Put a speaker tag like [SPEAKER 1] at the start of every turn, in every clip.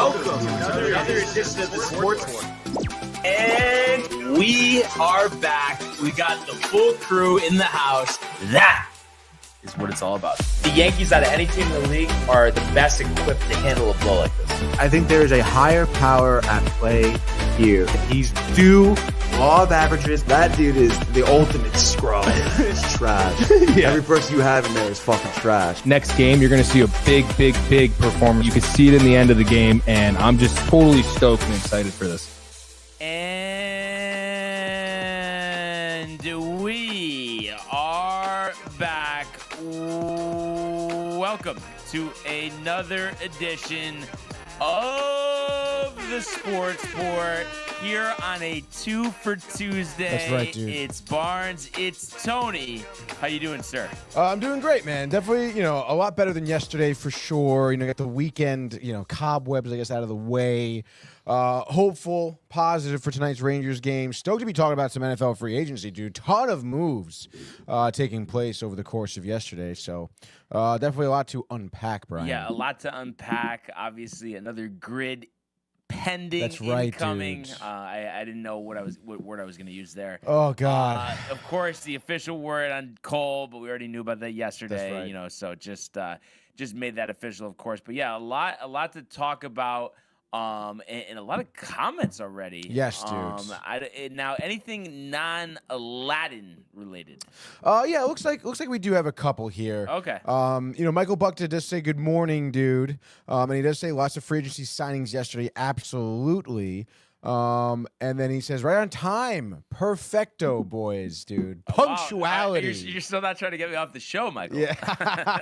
[SPEAKER 1] Welcome to another edition of the Sportsport. And we are back. We got the full crew in the house. That is what it's all about. The Yankees, out of any team in the league, are the best equipped to handle a blow like this.
[SPEAKER 2] I think there is a higher power at play here. He's due law of averages. That dude is the ultimate scrub. It's trash. Yeah. Every person you have in there is fucking trash.
[SPEAKER 3] Next game, you're going to see a big performance. You can see it in the end of the game, and I'm just totally stoked and excited for this.
[SPEAKER 1] And we are back. Welcome to another edition of the Sportsport here on a 2 for Tuesday.
[SPEAKER 4] That's right, dude.
[SPEAKER 1] It's Barnes. It's Tony. How you doing, sir?
[SPEAKER 4] I'm doing great, man. Definitely, a lot better than yesterday for sure. Got the weekend, cobwebs, I guess, out of the way. Hopeful, positive for tonight's Rangers game. Stoked to be talking about some NFL free agency, dude. Ton of moves taking place over the course of yesterday. So definitely a lot to unpack, Brian.
[SPEAKER 1] Yeah, a lot to unpack. Obviously, another grid pending.
[SPEAKER 4] That's right,
[SPEAKER 1] incoming.
[SPEAKER 4] dude.
[SPEAKER 1] I didn't know what word I was going to use there.
[SPEAKER 4] Oh God.
[SPEAKER 1] Of course, the official word on Cole, but we already knew about that yesterday.
[SPEAKER 4] That's right.
[SPEAKER 1] So just made that official, of course. But yeah, a lot to talk about. And a lot of comments already.
[SPEAKER 4] Yes, dude.
[SPEAKER 1] Now, anything non-Aladdin related?
[SPEAKER 4] Yeah, it looks like we do have a couple here.
[SPEAKER 1] Okay.
[SPEAKER 4] Michael Buckta does say good morning, dude. And he does say lots of free agency signings yesterday. Absolutely. And then he says, right on time. Perfecto, boys, dude. Punctuality.
[SPEAKER 1] Wow. You're still not trying to get me off the show, Michael.
[SPEAKER 4] Yeah.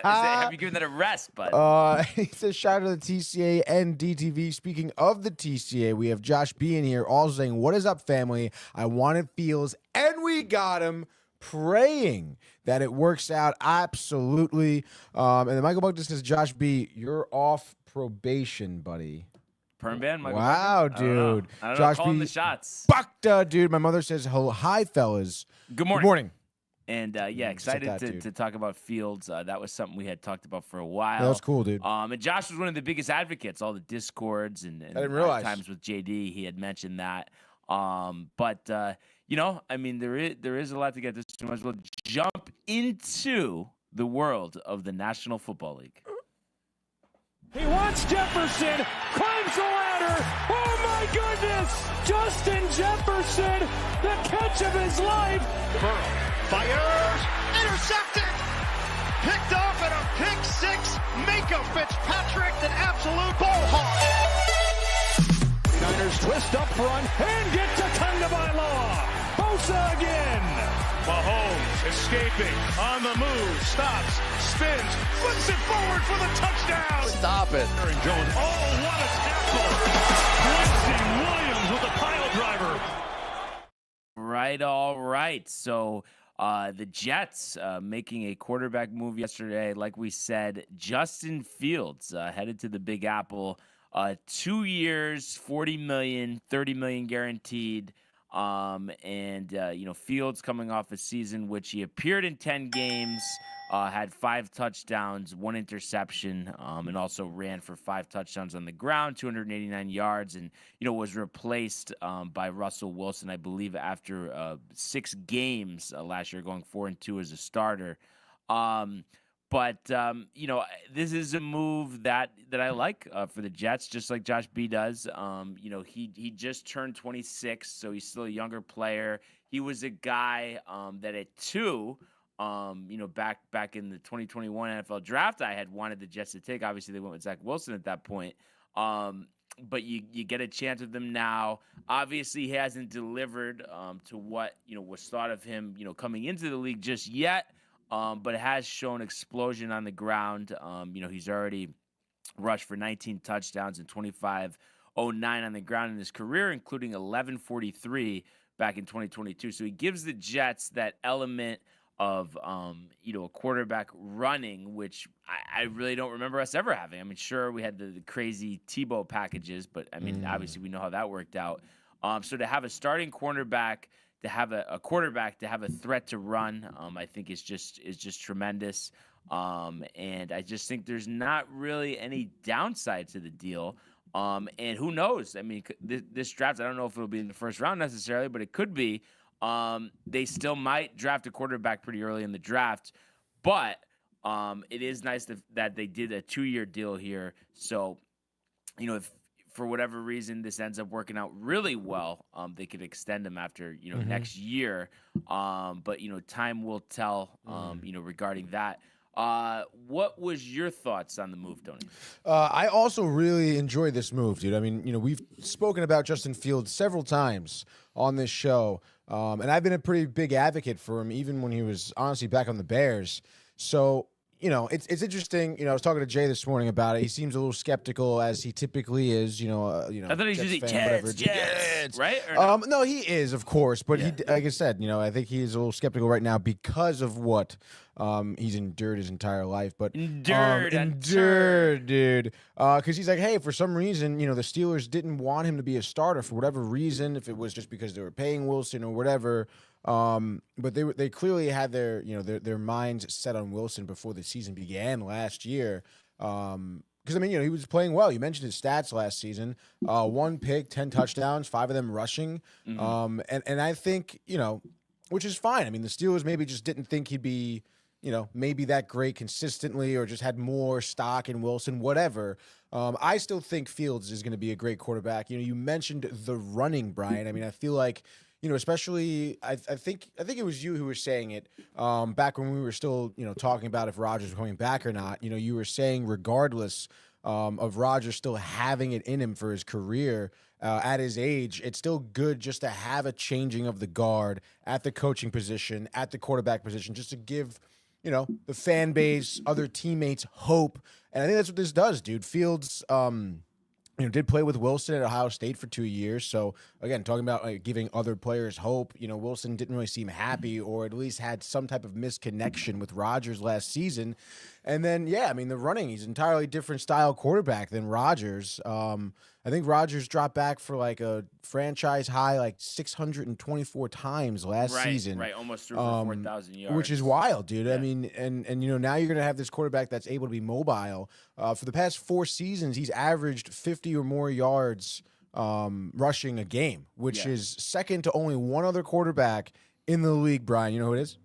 [SPEAKER 1] Have you given that a rest, bud?
[SPEAKER 4] He says, shout out to the TCA and DTV. Speaking of the TCA, we have Josh B in here also saying, what is up, family? I wanted Fields, and we got him. Praying that it works out. Absolutely. And then Michael Buck just says, Josh B, you're off probation, buddy.
[SPEAKER 1] Perm ban, Michael.
[SPEAKER 4] Wow,
[SPEAKER 1] Buck?
[SPEAKER 4] dude.
[SPEAKER 1] I don't know.
[SPEAKER 4] Josh
[SPEAKER 1] Calling
[SPEAKER 4] B.
[SPEAKER 1] the shots.
[SPEAKER 4] Buckta, dude. My mother says, hi, fellas.
[SPEAKER 1] Good morning.
[SPEAKER 4] Good morning.
[SPEAKER 1] And excited to talk about Fields. That was something we had talked about for a while.
[SPEAKER 4] That was cool, dude.
[SPEAKER 1] And Josh was one of the biggest advocates. All the discords and
[SPEAKER 4] I didn't realize.
[SPEAKER 1] times with JD, he had mentioned that. There is a lot to get to. So might as well jump into the world of the National Football League.
[SPEAKER 5] He wants Jefferson, climbs the ladder. Oh my goodness! Justin Jefferson, the catch of his life.
[SPEAKER 6] Burrow fires, intercepted, picked off at a pick six. Mika Fitzpatrick, an absolute ball hawk.
[SPEAKER 5] Niners twist up front and get to Tagovailoa. Bosa again.
[SPEAKER 6] Mahomes escaping, on the move, stops, spins, flips it forward for the touchdown.
[SPEAKER 3] Stop it.
[SPEAKER 6] Aaron Jones. Oh, what a tackle. Quincy Williams with a pile driver.
[SPEAKER 1] Right, all right. So the Jets making a quarterback move yesterday. Like we said, Justin Fields headed to the Big Apple. 2 years, $40 million, $30 million guaranteed. Fields coming off a season which he appeared in 10 games, had 5 touchdowns, 1 interception, and also ran for 5 touchdowns on the ground, 289 yards, and, was replaced by Russell Wilson, I believe, after 6 games last year, going 4-2 as a starter. This is a move that I like for the Jets, just like Josh B does. He just turned 26, so he's still a younger player. He was a guy that at 2, back in the 2021 NFL draft, I had wanted the Jets to take. Obviously, they went with Zach Wilson at that point. But you get a chance with him now. Obviously, he hasn't delivered to what was thought of him, coming into the league just yet. But it has shown explosion on the ground. He's already rushed for 19 touchdowns and 25.09 on the ground in his career, including 11.43 back in 2022. So he gives the Jets that element of, a quarterback running, which I really don't remember us ever having. I mean, sure, we had the crazy Tebow packages, but, obviously we know how that worked out. So to have a starting cornerback, to have a quarterback, to have a threat to run, I think is just tremendous. And I just think there's not really any downside to the deal. And who knows? I mean, this draft, I don't know if it'll be in the first round necessarily, but it could be. They still might draft a quarterback pretty early in the draft, but it is nice that they did a 2-year deal here. So, if for whatever reason this ends up working out really well, they could extend him after, next year. But, time will tell, regarding that. What was your thoughts on the move, Tony?
[SPEAKER 4] I also really enjoyed this move, dude. I mean, we've spoken about Justin Fields several times on this show, and I've been a pretty big advocate for him, even when he was honestly back on the Bears. So, it's interesting. I was talking to Jay this morning about it. He seems a little skeptical, as he typically is.
[SPEAKER 1] I thought he was using Jets, right?
[SPEAKER 4] No, he is, of course, but he, like I said, I think he is a little skeptical right now because of what he's endured his entire life. But endured, dude. Because he's like, hey, for some reason, the Steelers didn't want him to be a starter for whatever reason. If it was just because they were paying Wilson or whatever. But they clearly had their minds set on Wilson before the season began last year. Because he was playing well. You mentioned his stats last season: 1 pick, 10 touchdowns, 5 of them rushing. And I think which is fine. I mean, the Steelers maybe just didn't think he'd be maybe that great consistently, or just had more stock in Wilson, whatever. I still think Fields is going to be a great quarterback. You mentioned the running, Brian. I mean, I feel like. Especially, I think it was you who were saying it back when we were still, talking about if Rodgers was coming back or not. You were saying regardless of Rodgers still having it in him for his career at his age, it's still good just to have a changing of the guard at the coaching position, at the quarterback position, just to give, the fan base, other teammates hope. And I think that's what this does, dude. Fields, did play with Wilson at Ohio State for 2 years. So, again, talking about giving other players hope, Wilson didn't really seem happy, or at least had some type of misconnection with Rodgers last season. And then, the running, he's an entirely different style quarterback than Rodgers. I think Rodgers dropped back for a franchise high 624 times last season.
[SPEAKER 1] Right, almost threw for 4,000 yards.
[SPEAKER 4] Which is wild, dude. Yeah. I mean, and now you're going to have this quarterback that's able to be mobile. For the past 4 seasons, he's averaged 50 or more yards rushing a game, which is second to only one other quarterback in the league, Brian. You know who it is?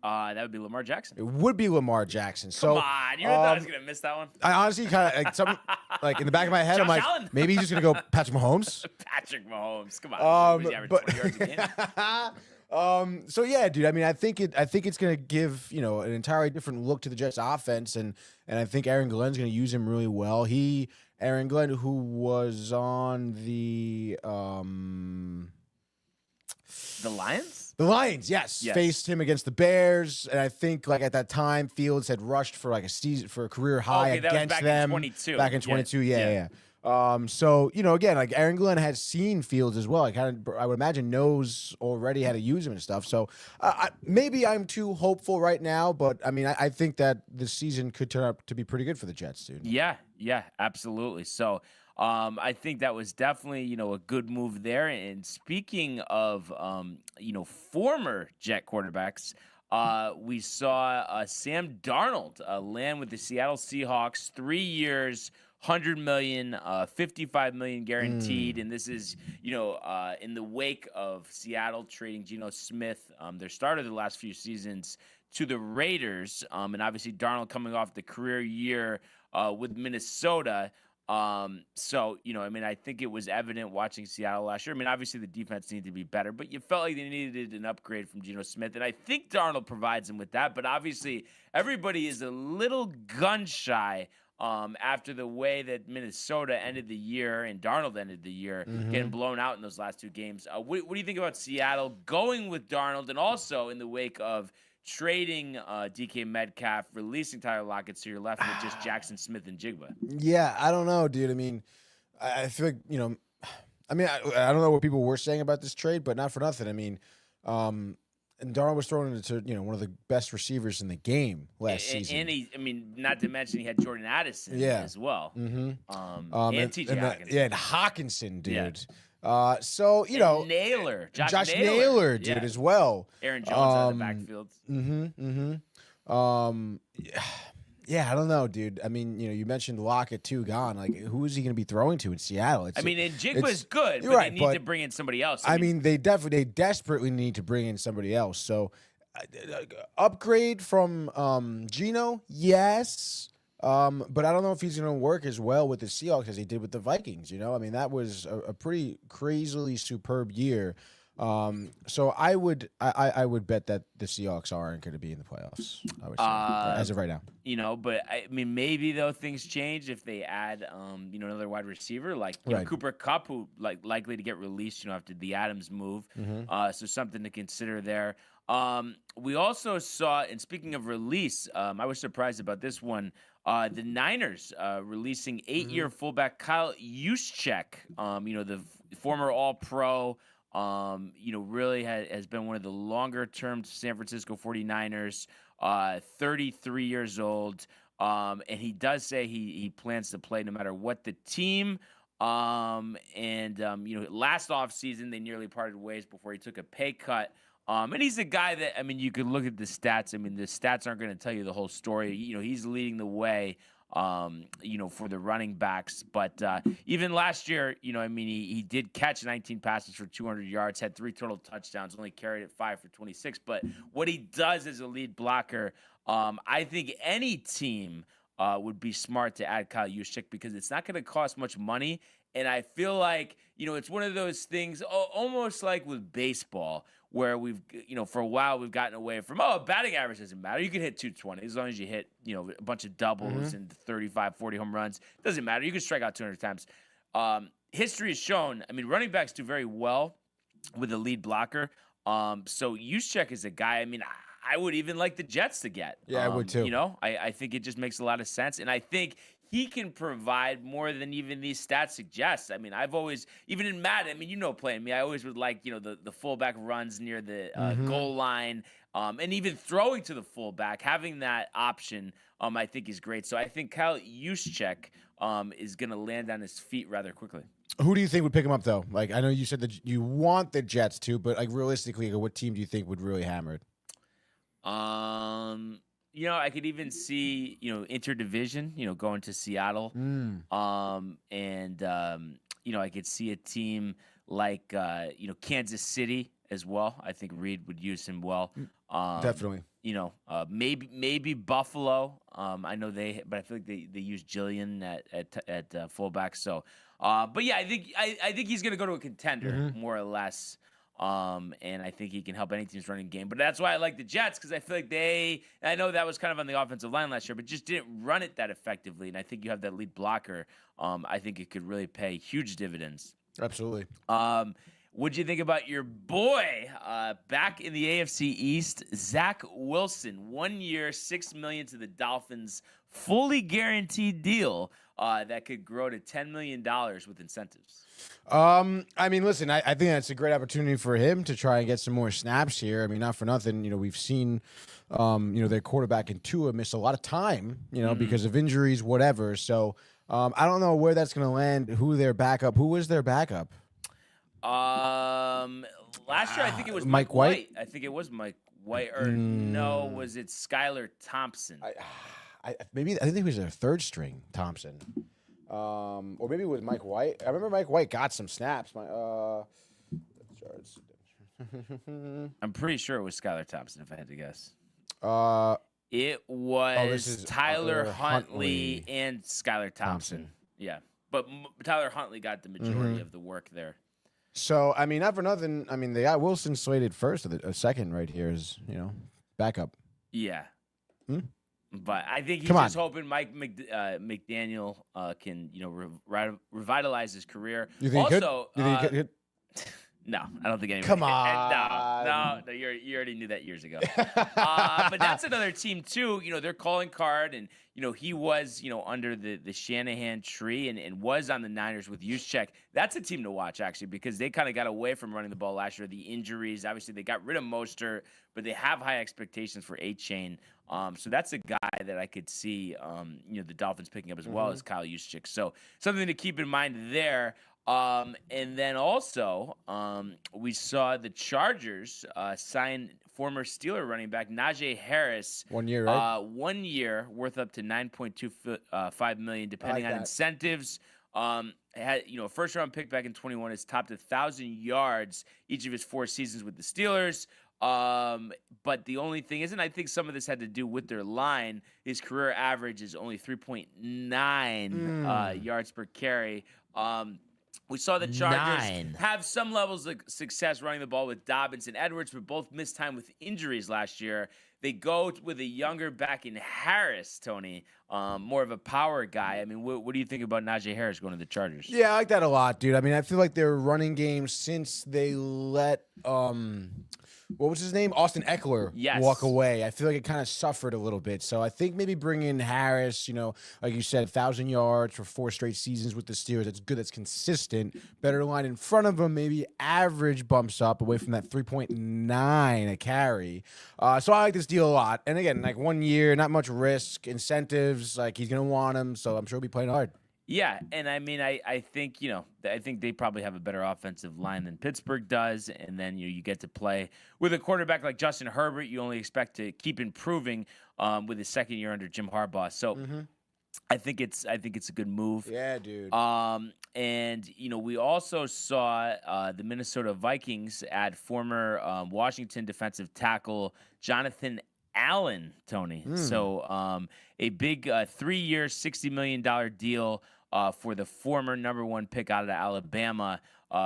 [SPEAKER 1] That would be Lamar Jackson.
[SPEAKER 4] It would be Lamar Jackson.
[SPEAKER 1] Come on, you thought I was gonna miss that one?
[SPEAKER 4] I honestly kind of in the back of my head, I'm like,
[SPEAKER 1] Allen.
[SPEAKER 4] maybe he's just gonna go Patrick Mahomes.
[SPEAKER 1] Patrick Mahomes, come on. He averaged 20 yards a game.
[SPEAKER 4] So yeah, dude. I mean, I think it's gonna give an entirely different look to the Jets offense, and I think Aaron Glenn's gonna use him really well. Aaron Glenn, who was on the
[SPEAKER 1] Lions.
[SPEAKER 4] The Lions, yes, faced him against the Bears, and I think at that time, Fields had rushed for a career high against them. Back in 22, yeah. So again, Aaron Glenn has seen Fields as well. I would imagine knows already how to use him and stuff. So maybe I'm too hopeful right now, but I mean, I think that this season could turn out to be pretty good for the Jets, dude.
[SPEAKER 1] Yeah, absolutely. So. I think that was definitely, a good move there. And speaking of, former Jet quarterbacks, we saw Sam Darnold land with the Seattle Seahawks, 3 years, $100 million, $55 million guaranteed. And this is, in the wake of Seattle trading Geno Smith, their starter the last few seasons, to the Raiders. And obviously Darnold coming off the career year with Minnesota. So, I think it was evident watching Seattle last year. I mean, obviously the defense needed to be better, but you felt like they needed an upgrade from Geno Smith. And I think Darnold provides them with that. But obviously everybody is a little gun shy after the way that Minnesota ended the year and Darnold ended the year, getting blown out in those last 2 games. What do you think about Seattle going with Darnold, and also in the wake of trading DK Metcalf, releasing Tyler Lockett, so you're left with just Jackson Smith and Jigba?
[SPEAKER 4] Yeah, I don't know, dude. I mean, I feel like, I don't know what people were saying about this trade, but not for nothing. I mean, and Darnold was thrown into one of the best receivers in the game last season.
[SPEAKER 1] And not to mention he had Jordan Addison as well. And TJ Hockenson.
[SPEAKER 4] And Hockenson, dude. So
[SPEAKER 1] Naylor,
[SPEAKER 4] Josh Naylor, dude, as well.
[SPEAKER 1] Aaron Jones out of the backfield.
[SPEAKER 4] Yeah, I don't know, dude. I mean, you mentioned Lockett too gone. Like, who is he going to be throwing to in Seattle?
[SPEAKER 1] And Jigba's good,
[SPEAKER 4] you're
[SPEAKER 1] but
[SPEAKER 4] right,
[SPEAKER 1] they need to bring in somebody else.
[SPEAKER 4] They desperately need to bring in somebody else. So, upgrade from Geno, yes. But I don't know if he's going to work as well with the Seahawks as he did with the Vikings. That was a pretty crazily superb year. So I would bet that the Seahawks aren't going to be in the playoffs. I would say as of right now.
[SPEAKER 1] But maybe though things change if they add another wide receiver like Cooper Kupp, who likely to get released after the Adams move. So something to consider there. We also saw, and speaking of release, I was surprised about this one. The Niners releasing 8-year fullback Kyle Juszczyk, the former All-Pro. Really has been one of the longer-term San Francisco 49ers, 33 years old. And he does say he plans to play no matter what the team. Last offseason, they nearly parted ways before he took a pay cut. And he's a guy that, you could look at the stats. The stats aren't going to tell you the whole story. He's leading the way. For the running backs. But even last year, he did catch 19 passes for 200 yards, had 3 total touchdowns, only carried it 5 for 26. But what he does as a lead blocker, I think any team would be smart to add Kyle Juszczyk because it's not going to cost much money. And I feel like, it's one of those things almost like with baseball where we've, for a while we've gotten away from, batting average doesn't matter. You can hit 220 as long as you hit, a bunch of doubles and 35, 40 home runs. It doesn't matter. You can strike out 200 times. History has shown, running backs do very well with a lead blocker. So Juszczyk is a guy, I would even like the Jets to get.
[SPEAKER 4] Yeah, I would too.
[SPEAKER 1] I think it just makes a lot of sense. And I think he can provide more than even these stats suggest. I've always, even in Madden, playing me, I always would like, the fullback runs near the goal line, and even throwing to the fullback, having that option, I think is great. So I think Kyle Juszczyk is going to land on his feet rather quickly.
[SPEAKER 4] Who do you think would pick him up, though? I know you said that you want the Jets to, but realistically, what team do you think would really hammer it?
[SPEAKER 1] I could even see, interdivision, going to Seattle. I could see a team like, Kansas City as well. I think Reed would use him well.
[SPEAKER 4] Definitely.
[SPEAKER 1] Maybe Buffalo. I know but I feel like they use Jillian at fullback. So, but yeah, I think he's going to go to a contender more or less. And I think he can help any team's running game. But that's why I like the Jets, because I feel like I know that was kind of on the offensive line last year, but just didn't run it that effectively. And I think you have that lead blocker. I think it could really pay huge dividends.
[SPEAKER 4] Absolutely.
[SPEAKER 1] What'd you think about your boy back in the AFC East, Zach Wilson? 1 year, $6 million to the Dolphins, fully guaranteed deal that could grow to $10 million with incentives.
[SPEAKER 4] Listen, I think that's a great opportunity for him to try and get some more snaps here. Not for nothing, we've seen, their quarterback in Tua miss a lot of time, because of injuries, whatever. So, I don't know where that's going to land. Who was their backup?
[SPEAKER 1] Last year I think it was
[SPEAKER 4] Mike White.
[SPEAKER 1] I think it was Mike White, or no, was it Skylar Thompson?
[SPEAKER 4] I think he was their third string, Thompson. Or maybe it was Mike White. I remember Mike White got some snaps.
[SPEAKER 1] I'm pretty sure it was Skylar Thompson, if I had to guess. It
[SPEAKER 4] was
[SPEAKER 1] Tyler Huntley and Skylar Thompson. Yeah, but Tyler Huntley got the majority of the work there.
[SPEAKER 4] So, not for nothing. They got Wilson slated first or second right here as, backup.
[SPEAKER 1] Yeah. But I think he's just hoping Mike McDaniel can, revitalize his career.
[SPEAKER 4] You think he could?
[SPEAKER 1] No, I don't think anybody.
[SPEAKER 4] Come on.
[SPEAKER 1] No, you already knew that years ago. But that's another team too. Their calling card, and he was under the Shanahan tree and was on the Niners with Juszczyk. That's a team to watch actually, because they kind of got away from running the ball last year. The injuries, obviously, they got rid of Mostert, but they have high expectations for A-Chain. So that's a guy that I could see, the Dolphins picking up as well as Kyle Juszczyk. So something to keep in mind there. And then also, we saw the Chargers sign former Steeler running back Najee Harris.
[SPEAKER 4] 1 year, right?
[SPEAKER 1] 1 year, worth up to $9.25 million, depending on
[SPEAKER 4] that.
[SPEAKER 1] incentives. Had a first round pick back in 21. Has topped 1,000 yards each of his 4 seasons with the Steelers. But the only thing is, and I think some of this had to do with their line, his career average is only 3.9 yards per carry. We saw the Chargers have some levels of success running the ball with Dobbins and Edwards, but both missed time with injuries last year. They go with a younger back in Harris, Tony, more of a power guy. I mean, what do you think about Najee Harris going to the Chargers?
[SPEAKER 4] Yeah, I like that a lot, dude. I mean, I feel like their running game since they let what was his name? Austin Eckler walk away. I feel like it kind of suffered a little bit. So I think maybe bring in Harris, like you said, 1,000 yards for 4 straight seasons with the Steelers. That's good. That's consistent. Better line in front of him. Maybe average bumps up away from that 3.9 a carry. So I like this deal a lot. And again, like 1 year, not much risk, incentives. Like he's going to want him. So I'm sure he'll be playing hard.
[SPEAKER 1] Yeah, and I mean, I think I think they probably have a better offensive line than Pittsburgh does, and then you get to play with a quarterback like Justin Herbert. You only expect to keep improving with his second year under Jim Harbaugh. So I think it's a good move.
[SPEAKER 4] Yeah, dude.
[SPEAKER 1] And we also saw the Minnesota Vikings add former Washington defensive tackle Jonathan Allen, Tony. So a big 3-year, $60 million deal for the former number 1 pick out of Alabama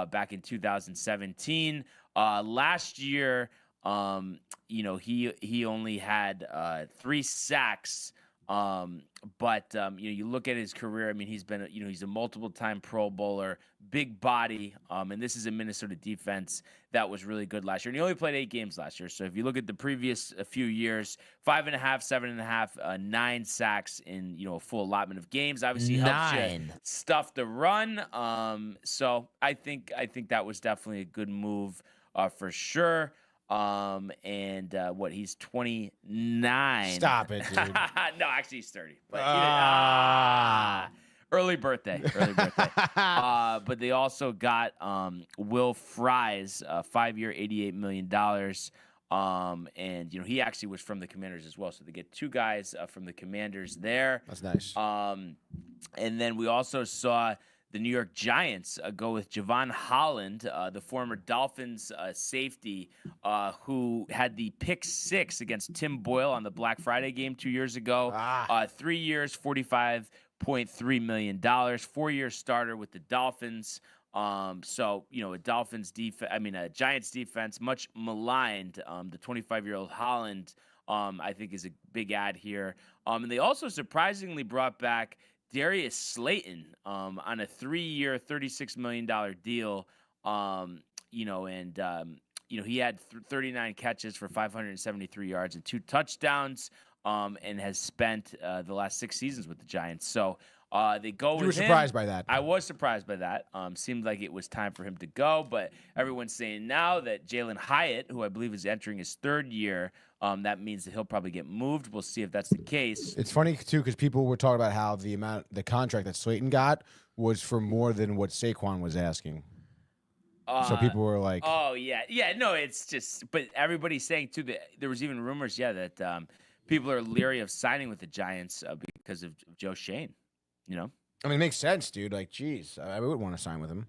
[SPEAKER 1] back in 2017. Last year, he only had 3 sacks. But you look at his career. I mean, he's been he's a multiple-time Pro Bowler, big body, and this is a Minnesota defense that was really good last year. And he only played 8 games last year. So if you look at the previous few years, 5.5, 7.5, 9 sacks in a full allotment of games. Obviously helps you stuff the run. So I think that was definitely a good move for sure. He's 29.
[SPEAKER 4] Stop it, dude.
[SPEAKER 1] No, actually he's 30. But early birthday. But they also got Will Fries, 5-year, $88 million. And he actually was from the Commanders as well. So they get 2 guys from the Commanders there.
[SPEAKER 4] That's nice.
[SPEAKER 1] And then we also saw the New York Giants go with Javon Holland, the former Dolphins safety, who had the pick 6 against Tim Boyle on the Black Friday game 2 years ago. 3 years, $45.3 million, 4-year starter with the Dolphins. So a Dolphins defense, a Giants defense, much maligned. The 25-year-old Holland, I think, is a big add here. And they also surprisingly brought back Darius Slayton on a 3-year, $36 million deal. He had 39 catches for 573 yards and 2 touchdowns, and has spent the last 6 seasons with the Giants. So they go with him.
[SPEAKER 4] You were surprised by that.
[SPEAKER 1] I was surprised by that. Seemed like it was time for him to go, but everyone's saying now that Jalen Hyatt, who I believe is entering his 3rd year, that means that he'll probably get moved. We'll see if that's the case.
[SPEAKER 4] It's funny too because people were talking about how the contract that Slayton got was for more than what Saquon was asking. So people were like,
[SPEAKER 1] "Oh yeah." No, it's just. But everybody's saying too that there was even rumors, that people are leery of signing with the Giants because of Joe Shane.
[SPEAKER 4] I mean, it makes sense, dude. Like, geez, I would want to sign with him.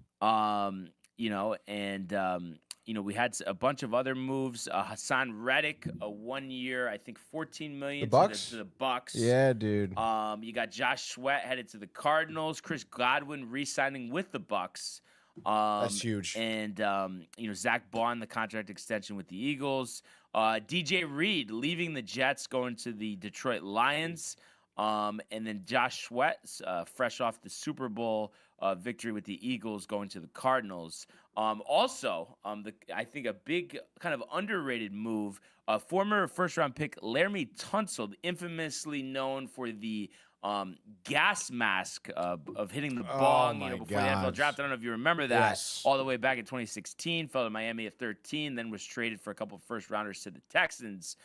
[SPEAKER 1] We had a bunch of other moves. Hassan Reddick, a 1-year, I think $14 million
[SPEAKER 4] to the
[SPEAKER 1] Bucks.
[SPEAKER 4] Yeah, dude.
[SPEAKER 1] You got Josh Sweat headed to the Cardinals. Chris Godwin re-signing with the Bucks.
[SPEAKER 4] That's huge.
[SPEAKER 1] And Zach Bond, the contract extension with the Eagles. DJ Reed leaving the Jets, going to the Detroit Lions. And then Josh Sweat, fresh off the Super Bowl victory with the Eagles, going to the Cardinals. I think a big kind of underrated move, former first-round pick Laramie Tunsil, infamously known for the gas mask of hitting the bong, before the NFL draft. I don't know if you remember that.
[SPEAKER 4] Yes.
[SPEAKER 1] All the way back in 2016, fell to Miami at 13, then was traded for a couple of first rounders to the Texans.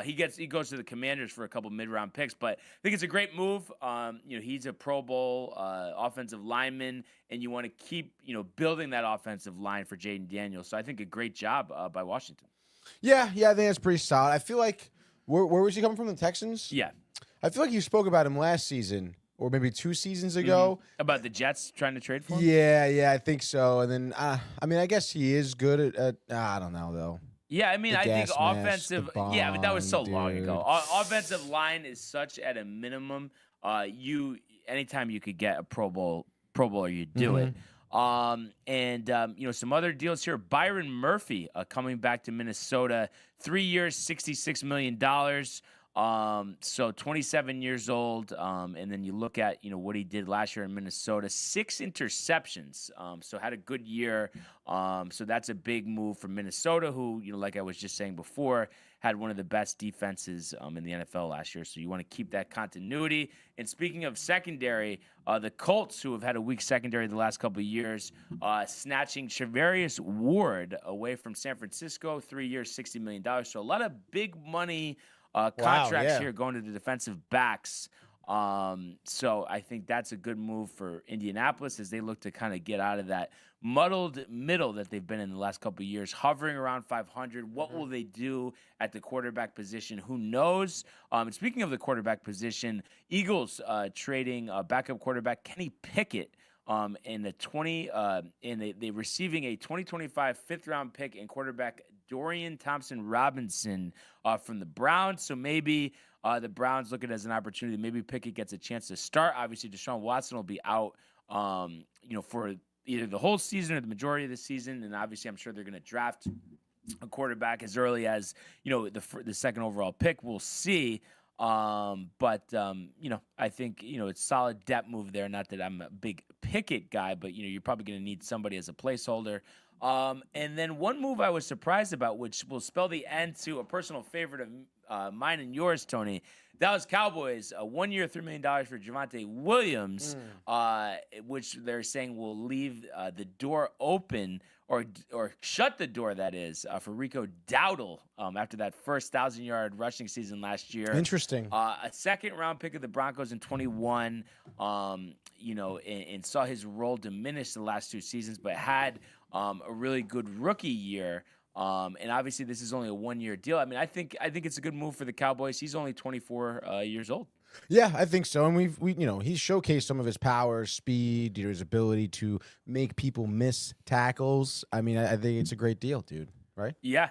[SPEAKER 1] He goes to the Commanders for a couple mid-round picks, but I think it's a great move. He's a Pro Bowl offensive lineman, and you want to keep building that offensive line for Jaden Daniels. So I think a great job by Washington.
[SPEAKER 4] Yeah, I think that's pretty solid. I feel like where was he coming from? The Texans?
[SPEAKER 1] Yeah.
[SPEAKER 4] I feel like you spoke about him last season or maybe 2 seasons ago.
[SPEAKER 1] About the Jets trying to trade for him?
[SPEAKER 4] Yeah, I think so. And then, I guess he is good at I don't know, though.
[SPEAKER 1] Yeah, I think
[SPEAKER 4] gas mask,
[SPEAKER 1] offensive.
[SPEAKER 4] the
[SPEAKER 1] But that was so
[SPEAKER 4] bong,
[SPEAKER 1] long
[SPEAKER 4] dude.
[SPEAKER 1] ago. Offensive line is such at a minimum. Anytime you could get a Pro Bowler, you do it. Some other deals here. Byron Murphy coming back to Minnesota, 3 years, $66 million. So 27 years old. And then you look at, what he did last year in Minnesota, 6 interceptions. So had a good year. So that's a big move for Minnesota, who, like I was just saying before, had one of the best defenses in the NFL last year. So you want to keep that continuity. And speaking of secondary, the Colts, who have had a weak secondary the last couple of years, snatching Charvarius Ward away from San Francisco, 3 years, $60 million. So a lot of big money contracts here going to the defensive backs. So I think that's a good move for Indianapolis as they look to kind of get out of that muddled middle that they've been in the last couple of years, hovering around 500. What will they do at the quarterback position? Who knows? And speaking of the quarterback position, Eagles trading backup quarterback Kenny Pickett and they receiving a 2025 fifth-round pick and quarterback Dorian Thompson-Robinson from the Browns. So maybe the Browns look at it as an opportunity. Maybe Pickett gets a chance to start. Obviously, Deshaun Watson will be out, for either the whole season or the majority of the season. And obviously, I'm sure they're going to draft a quarterback as early as the second overall pick. We'll see. I think it's solid depth move there. Not that I'm a big Pickett guy, but you're probably going to need somebody as a placeholder. And then one move I was surprised about, which will spell the end to a personal favorite of mine and yours, Tony. Dallas Cowboys, 1 year, $3 million for Javonte Williams, which they're saying will leave the door open or shut the door, that is, for Rico Dowdle after that first 1,000-yard rushing season last year.
[SPEAKER 4] Interesting.
[SPEAKER 1] A second-round pick of the Broncos in 21, and saw his role diminish the last 2 seasons, but had a really good rookie year. And obviously, this is only a 1-year deal. I think it's a good move for the Cowboys. He's only 24 years old.
[SPEAKER 4] Yeah, I think so. And he's showcased some of his power, speed, his ability to make people miss tackles. I think it's a great deal, dude. Right?
[SPEAKER 1] Yeah,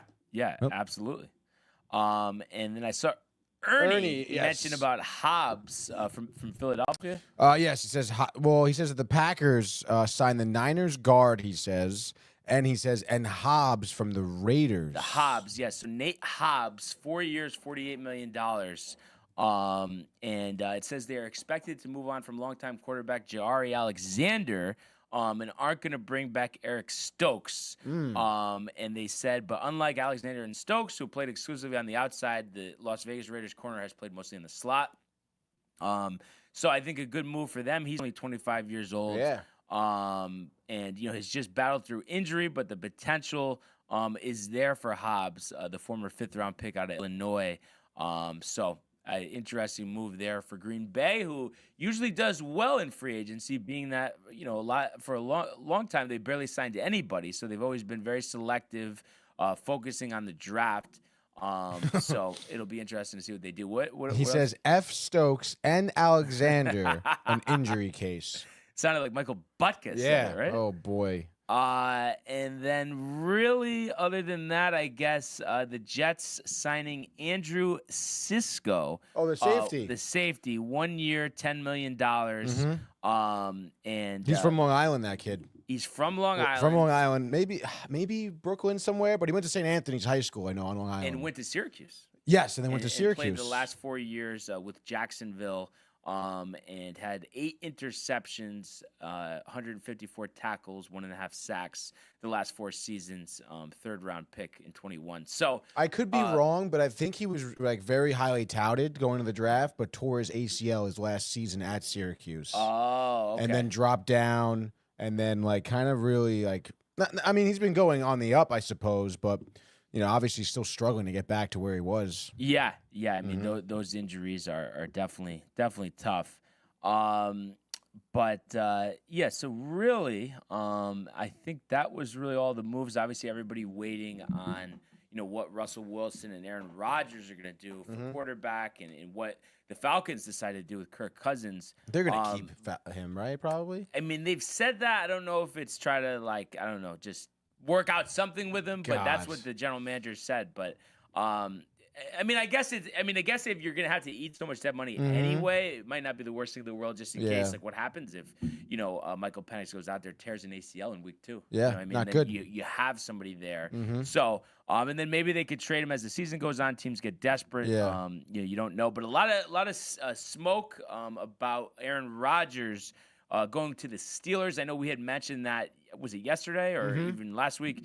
[SPEAKER 1] absolutely. And then I saw Ernie mention about Hobbs from Philadelphia.
[SPEAKER 4] Yes, he says. He says that the Packers signed the Niners guard. He says. And he says, and Hobbs from the Raiders.
[SPEAKER 1] The Hobbs, yes. So Nate Hobbs, 4 years, $48 million. It says they're expected to move on from longtime quarterback Ja'Ari Alexander and aren't going to bring back Eric Stokes. And they said, but unlike Alexander and Stokes, who played exclusively on the outside, the Las Vegas Raiders corner has played mostly in the slot. So I think a good move for them. He's only 25 years old.
[SPEAKER 4] Yeah.
[SPEAKER 1] He's just battled through injury, but the potential is there for Hobbs, the former 5th-round pick out of Illinois. Interesting move there for Green Bay, who usually does well in free agency, being that for a long time they barely signed anybody, so they've always been very selective, focusing on the draft. So it'll be interesting to see what they do. What
[SPEAKER 4] he says? F. Stokes and Alexander, an injury case.
[SPEAKER 1] Sounded like Michael Butkus.
[SPEAKER 4] Yeah.
[SPEAKER 1] Right?
[SPEAKER 4] Oh, boy.
[SPEAKER 1] And then really, other than that, I guess the Jets signing Andrew Sisko.
[SPEAKER 4] Oh, the safety.
[SPEAKER 1] The safety, 1 year, $10 million. And
[SPEAKER 4] he's from Long Island, that kid.
[SPEAKER 1] He's from Long Island.
[SPEAKER 4] From Long Island. Maybe Brooklyn somewhere, but he went to St. Anthony's High School, I know, on Long Island.
[SPEAKER 1] And went to Syracuse.
[SPEAKER 4] Yes, and then went to Syracuse.
[SPEAKER 1] And played the last 4 years with Jacksonville. and had 8 interceptions, 154 tackles, 1.5 sacks the last 4 seasons. 3rd-round pick in 21. So
[SPEAKER 4] I could be wrong, but I think he was like very highly touted going to the draft, but tore his ACL his last season at Syracuse.
[SPEAKER 1] Oh, okay.
[SPEAKER 4] And then dropped down, and then like kind of really like. I mean, he's been going on the up, I suppose, but obviously still struggling to get back to where he was.
[SPEAKER 1] Yeah. I mean, those injuries are definitely tough. Yeah. So really, I think that was really all the moves. Obviously, everybody waiting on what Russell Wilson and Aaron Rodgers are going to do for quarterback, and what the Falcons decided to do with Kirk Cousins.
[SPEAKER 4] They're going to keep him, right? Probably.
[SPEAKER 1] I mean, they've said that. I don't know if it's try to just work out something with him, but that's what the general manager said. But I guess if you're gonna have to eat so much dead money anyway, it might not be the worst thing in the world. Just in case, like what happens if Michael Penix goes out there, tears an ACL in week 2.
[SPEAKER 4] Yeah,
[SPEAKER 1] not
[SPEAKER 4] good.
[SPEAKER 1] You have somebody there. So and then maybe they could trade him as the season goes on. Teams get desperate.
[SPEAKER 4] Yeah.
[SPEAKER 1] You don't know, but a lot of smoke about Aaron Rodgers going to the Steelers. I know we had mentioned that. Was it yesterday or even last week?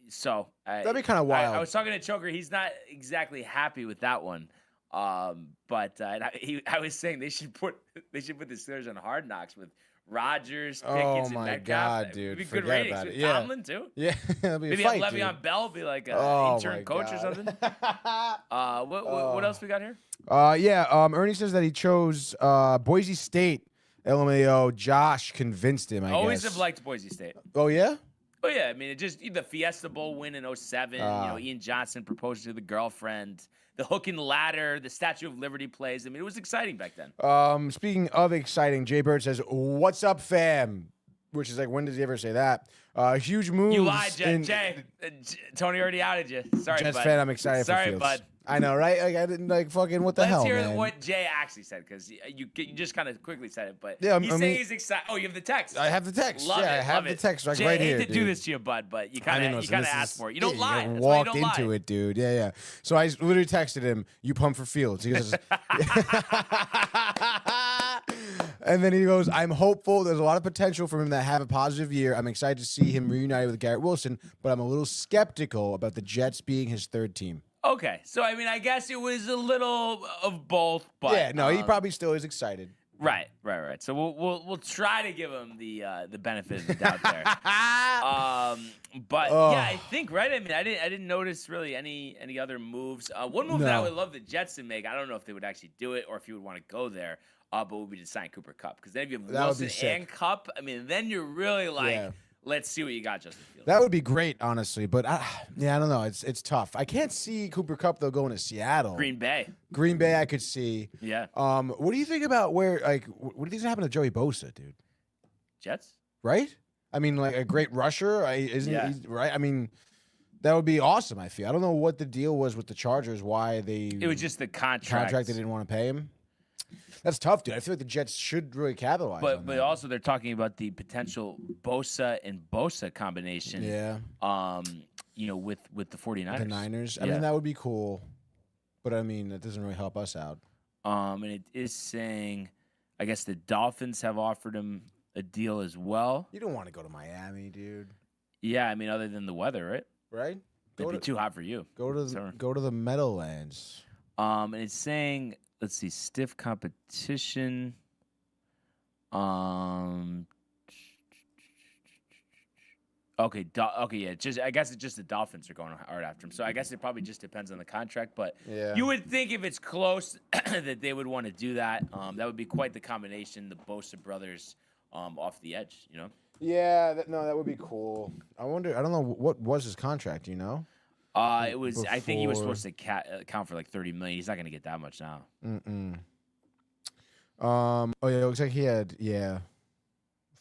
[SPEAKER 1] So
[SPEAKER 4] that'd be kind of wild.
[SPEAKER 1] I was talking to Choker. He's not exactly happy with that one. But I was saying they should put the Steelers on Hard Knocks with Rodgers, Pickens, and Metcalf.
[SPEAKER 4] Oh my God, dude!
[SPEAKER 1] It'd be
[SPEAKER 4] Forget
[SPEAKER 1] good ratings
[SPEAKER 4] about
[SPEAKER 1] with
[SPEAKER 4] it. Yeah.
[SPEAKER 1] Tomlin too.
[SPEAKER 4] Yeah, that'd be
[SPEAKER 1] maybe
[SPEAKER 4] a fight,
[SPEAKER 1] have Le'Veon
[SPEAKER 4] dude.
[SPEAKER 1] Bell be like an intern coach
[SPEAKER 4] God.
[SPEAKER 1] or something. What else we got here?
[SPEAKER 4] Ernie says that he chose Boise State. LMAO. Josh convinced him. I
[SPEAKER 1] Always
[SPEAKER 4] guess.
[SPEAKER 1] have liked Boise State.
[SPEAKER 4] Oh yeah.
[SPEAKER 1] Oh yeah, I mean it just the Fiesta Bowl win in 07. Ian Johnson proposed to the girlfriend. The hook and ladder, the Statue of Liberty plays. I mean, it was exciting back then.
[SPEAKER 4] Speaking of exciting, Jay Bird says, "What's up, fam?" Which is like, when does he ever say that? Huge moves.
[SPEAKER 1] You lied, Jay. Tony already outed you. Sorry,
[SPEAKER 4] Jets
[SPEAKER 1] bud.
[SPEAKER 4] fan, I'm excited
[SPEAKER 1] Sorry,
[SPEAKER 4] for Fields.
[SPEAKER 1] bud.
[SPEAKER 4] I know, right? Like I didn't fucking what the
[SPEAKER 1] Let's
[SPEAKER 4] hell,
[SPEAKER 1] hear
[SPEAKER 4] man.
[SPEAKER 1] what Jay actually said, because you just kind of quickly said it, but
[SPEAKER 4] Yeah,
[SPEAKER 1] he's saying he's excited. Oh, you have the text.
[SPEAKER 4] I have the text.
[SPEAKER 1] Love it.
[SPEAKER 4] I have
[SPEAKER 1] love
[SPEAKER 4] the
[SPEAKER 1] it.
[SPEAKER 4] text like
[SPEAKER 1] Jay,
[SPEAKER 4] right
[SPEAKER 1] I hate
[SPEAKER 4] here,
[SPEAKER 1] to
[SPEAKER 4] dude.
[SPEAKER 1] do this to you, bud, but you kind of asked for it. You don't lie.
[SPEAKER 4] You
[SPEAKER 1] That's why you
[SPEAKER 4] walked
[SPEAKER 1] don't
[SPEAKER 4] into
[SPEAKER 1] lie.
[SPEAKER 4] it, dude. Yeah. So I literally texted him, "You pumped for Fields?" He goes, and then he goes, "I'm hopeful. There's a lot of potential for him to have a positive year. I'm excited to see him reunited with Garrett Wilson, but I'm a little skeptical about the Jets being his 3rd team."
[SPEAKER 1] Okay, so I mean, I guess it was a little of both, but
[SPEAKER 4] Yeah, no, he probably still is excited.
[SPEAKER 1] Right. So we'll try to give him the benefit of the doubt there. But yeah, I think right. I mean, I didn't notice really any other moves. One move that I would love the Jets to make. I don't know if they would actually do it or if you would want to go there. But would be to sign Cooper Kupp, because then if you have Wilson and Kupp, I mean, then you're really like, let's see what you got, Justin Fields.
[SPEAKER 4] That would be great, honestly. But I don't know. It's tough. I can't see Cooper Kupp though going to Seattle.
[SPEAKER 1] Green Bay,
[SPEAKER 4] I could see.
[SPEAKER 1] Yeah.
[SPEAKER 4] What do you think about what do you think happened to Joey Bosa, dude?
[SPEAKER 1] Jets,
[SPEAKER 4] right? I mean, like a great rusher, isn't he? Right? I mean, that would be awesome. I feel. I don't know what the deal was with the Chargers. Why it
[SPEAKER 1] was just the contract.
[SPEAKER 4] They didn't want to pay him. That's tough, dude. I feel like the Jets should really capitalize.
[SPEAKER 1] But also they're talking about the potential Bosa and Bosa combination.
[SPEAKER 4] Yeah.
[SPEAKER 1] With the 49ers.
[SPEAKER 4] The Niners. I mean, that would be cool. But I mean, that doesn't really help us out.
[SPEAKER 1] And it is saying, I guess the Dolphins have offered him a deal as well.
[SPEAKER 4] You don't want to go to Miami, dude.
[SPEAKER 1] Yeah, I mean, other than the weather, right?
[SPEAKER 4] Right.
[SPEAKER 1] It'd be too hot for you.
[SPEAKER 4] Go to the Meadowlands.
[SPEAKER 1] And it's saying, let's see, stiff competition. Okay, yeah. I guess it's just the Dolphins are going hard after him. So I guess it probably just depends on the contract. But you would think if it's close that they would want to do that. That would be quite the combination. The Bosa brothers off the edge, you know.
[SPEAKER 4] Yeah, that would be cool. I wonder. I don't know what was his contract. You know.
[SPEAKER 1] It was. Before. I think he was supposed to count for like $30 million. He's not going to get that much now.
[SPEAKER 4] Oh yeah, it looks like he had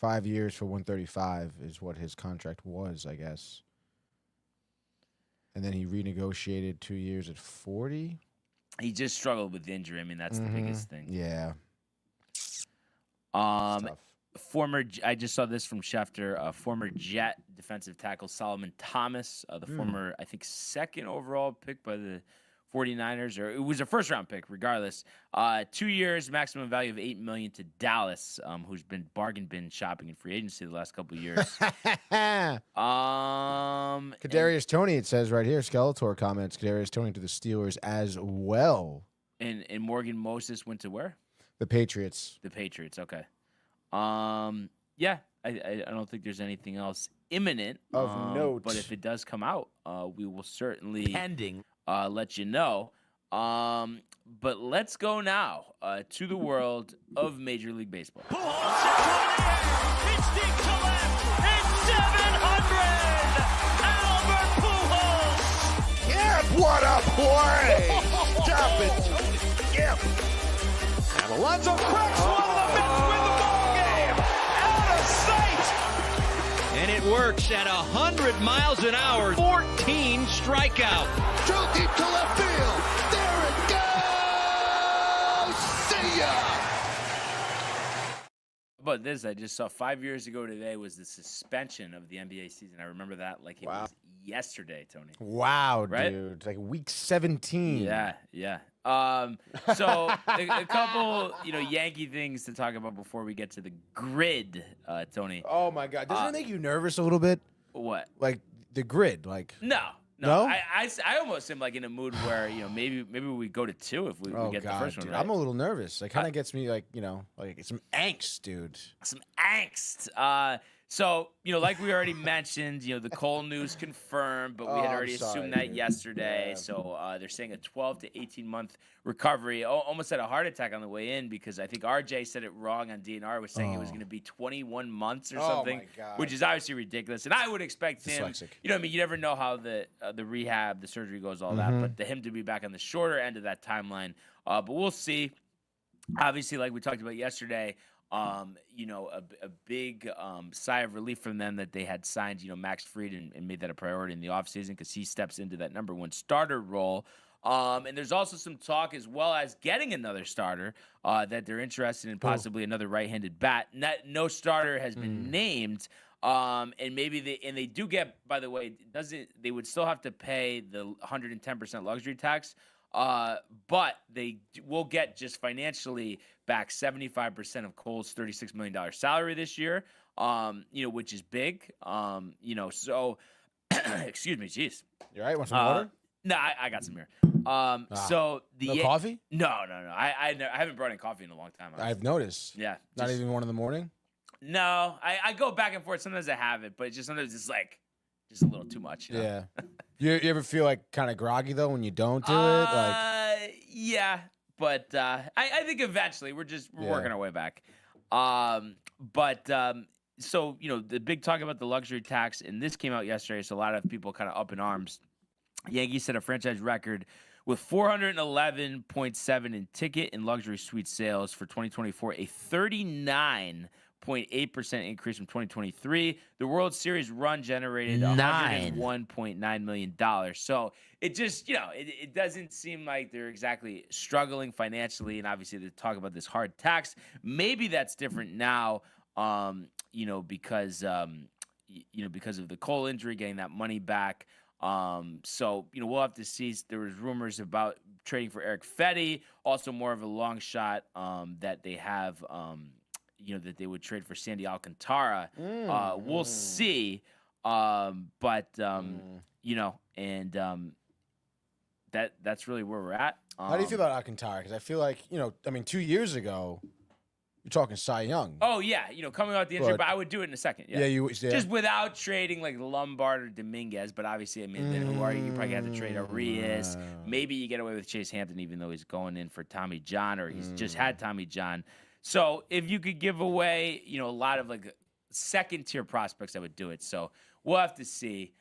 [SPEAKER 4] 5 years for 135 is what his contract was, I guess. And then he renegotiated 2 years at 40.
[SPEAKER 1] He just struggled with injury. I mean, that's the biggest thing.
[SPEAKER 4] Yeah.
[SPEAKER 1] I just saw this from Schefter. Former Jet defensive tackle Solomon Thomas, the former, I think, 2nd overall pick by the 49ers, or it was a first-round pick, regardless. 2 years, maximum value of $8 million to Dallas, who's been bargain bin shopping in free agency the last couple of years.
[SPEAKER 4] Kadarius Toney, it says right here. Skeletor comments Kadarius Toney to the Steelers as well.
[SPEAKER 1] And Morgan Moses went to where?
[SPEAKER 4] The Patriots.
[SPEAKER 1] The Patriots. Okay. Yeah, I don't think there's anything else imminent
[SPEAKER 4] Of note.
[SPEAKER 1] But if it does come out, we will certainly
[SPEAKER 2] Pending.
[SPEAKER 1] let you know. But let's go now to the world of Major League Baseball.
[SPEAKER 6] Pujols hits one in the air. It's deep to left. It's 700. Albert Pujols.
[SPEAKER 2] Yeah, what a play! Stop it. Yeah.
[SPEAKER 6] And Alonso cracks one. The Mets win the ball game. Out of sight.
[SPEAKER 5] And it works at 100 miles an hour. 14 strikeout.
[SPEAKER 2] Too deep to left field. There it goes. See ya.
[SPEAKER 1] But this, I just saw 5 years ago today was the suspension of the NBA season. I remember that like it was yesterday, Tony.
[SPEAKER 4] Wow,
[SPEAKER 1] Right?
[SPEAKER 4] dude. It's like week 17.
[SPEAKER 1] Yeah. So a couple, Yankee things to talk about before we get to the grid, Tony.
[SPEAKER 4] Oh, my God. Doesn't it make you nervous a little bit?
[SPEAKER 1] What?
[SPEAKER 4] Like the grid. Like,
[SPEAKER 1] No.
[SPEAKER 4] No?
[SPEAKER 1] I almost am like in a mood where maybe we go to 2 if we get the first one
[SPEAKER 4] dude.
[SPEAKER 1] right.
[SPEAKER 4] I'm a little nervous. It kind of gets me like some angst, dude.
[SPEAKER 1] Some angst. So, like we already mentioned, the Cole news confirmed, but we had
[SPEAKER 4] I'm
[SPEAKER 1] already
[SPEAKER 4] sorry,
[SPEAKER 1] assumed that
[SPEAKER 4] dude.
[SPEAKER 1] yesterday.
[SPEAKER 4] Yeah.
[SPEAKER 1] So they're saying a 12 to 18-month recovery. Almost had a heart attack on the way in because I think RJ said it wrong on DNR, was saying it was going to be 21 months or something,
[SPEAKER 4] my God.
[SPEAKER 1] which is obviously ridiculous. And I would expect him,
[SPEAKER 4] Dyslexic.
[SPEAKER 1] you never know how the rehab, the surgery goes, all that, but to him to be back on the shorter end of that timeline. But we'll see. Obviously, like we talked about yesterday, a big sigh of relief from them that they had signed, Max Fried and made that a priority in the offseason because he steps into that number 1 starter role. And there's also some talk as well as getting another starter that they're interested in possibly another right-handed bat. No starter has been named. And maybe they do get, by the way, they would still have to pay the 110% luxury tax. But they will get just financially back 75% of Cole's $36 million salary this year, which is big. So excuse me, jeez.
[SPEAKER 4] You all right? Want some water?
[SPEAKER 1] No, I got some here. So
[SPEAKER 4] No coffee?
[SPEAKER 1] No. I haven't brought in coffee in a long time.
[SPEAKER 4] I've noticed.
[SPEAKER 1] Yeah.
[SPEAKER 4] Not even 1 in the morning?
[SPEAKER 1] No, I go back and forth. Sometimes I have it, but sometimes it's like just a little too much.
[SPEAKER 4] Yeah. You ever feel like kind of groggy though when you don't do it? Like,
[SPEAKER 1] yeah, but I think eventually we're working our way back. So the big talk about the luxury tax, and this came out yesterday, so a lot of people kind of up in arms. Yankees set a franchise record with 411.7 in ticket and luxury suite sales for 2024, a 39.8% increase from 2023. The World Series run generated $101.9 million. So it just, it doesn't seem like they're exactly struggling financially. And obviously they talk about this hard tax. Maybe that's different now, because of the Cole injury, getting that money back. So we'll have to see. There was rumors about trading for Eric Fetty, also more of a long shot that they have, that they would trade for Sandy Alcantara. We'll see. That's really where we're at.
[SPEAKER 4] how do you feel about Alcantara? Because I feel like 2 years ago, you're talking Cy Young.
[SPEAKER 1] Oh yeah, coming out the injury, but I would do it in a second. Yeah, just without trading like Lombard or Dominguez. But obviously, then who are you? You probably have to trade Arias. Maybe you get away with Chase Hampton, even though he's going in for Tommy John, or he's just had Tommy John. So if you could give away, a lot of like second tier prospects, I would do it. So we'll have to see.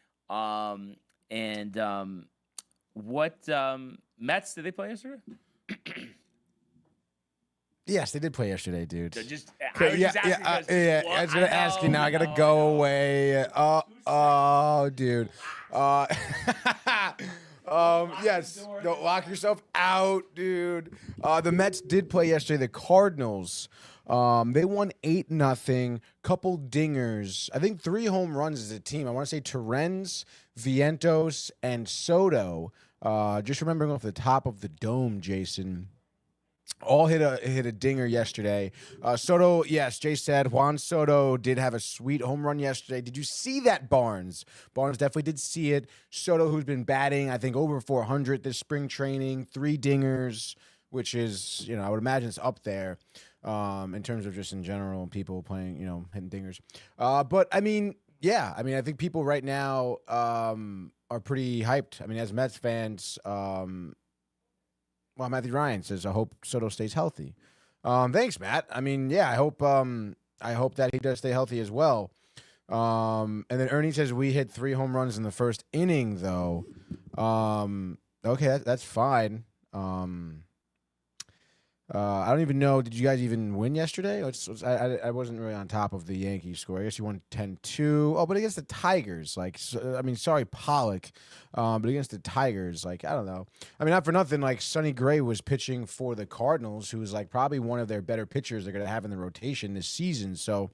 [SPEAKER 1] What Mets did they play yesterday?
[SPEAKER 4] Yes, they did play yesterday, dude.
[SPEAKER 1] I was just asking
[SPEAKER 4] I was gonna ask you now. I gotta go away. Dude. Yes. Don't lock yourself out, dude. The Mets did play yesterday. The Cardinals. They won 8-0. Couple dingers. I think 3 home runs as a team. I want to say Torrens, Vientos, and Soto. Just remembering off the top of the dome, Jason. All hit a dinger yesterday. Soto, yes, Jay said Juan Soto did have a sweet home run yesterday. Did you see that, Barnes? Barnes definitely did see it. Soto, who's been batting, I think, over 400 this spring training, 3 dingers, which is, I would imagine it's up there in terms of just in general, people playing, hitting dingers. But, I mean, I think people right now are pretty hyped. I mean, as Mets fans, well, Matthew Ryan says, I hope Soto stays healthy. Thanks, Matt. I mean, I hope that he does stay healthy as well. And then Ernie says we hit 3 home runs in the first inning, though. Okay, that's fine. I don't even know. Did you guys even win yesterday? I wasn't really on top of the Yankees score. I guess you won 10-2. Oh, but against the Tigers. Sorry, Pollock. But against the Tigers, I don't know. I mean, not for nothing, Sonny Gray was pitching for the Cardinals, who is, probably one of their better pitchers they're going to have in the rotation this season. So,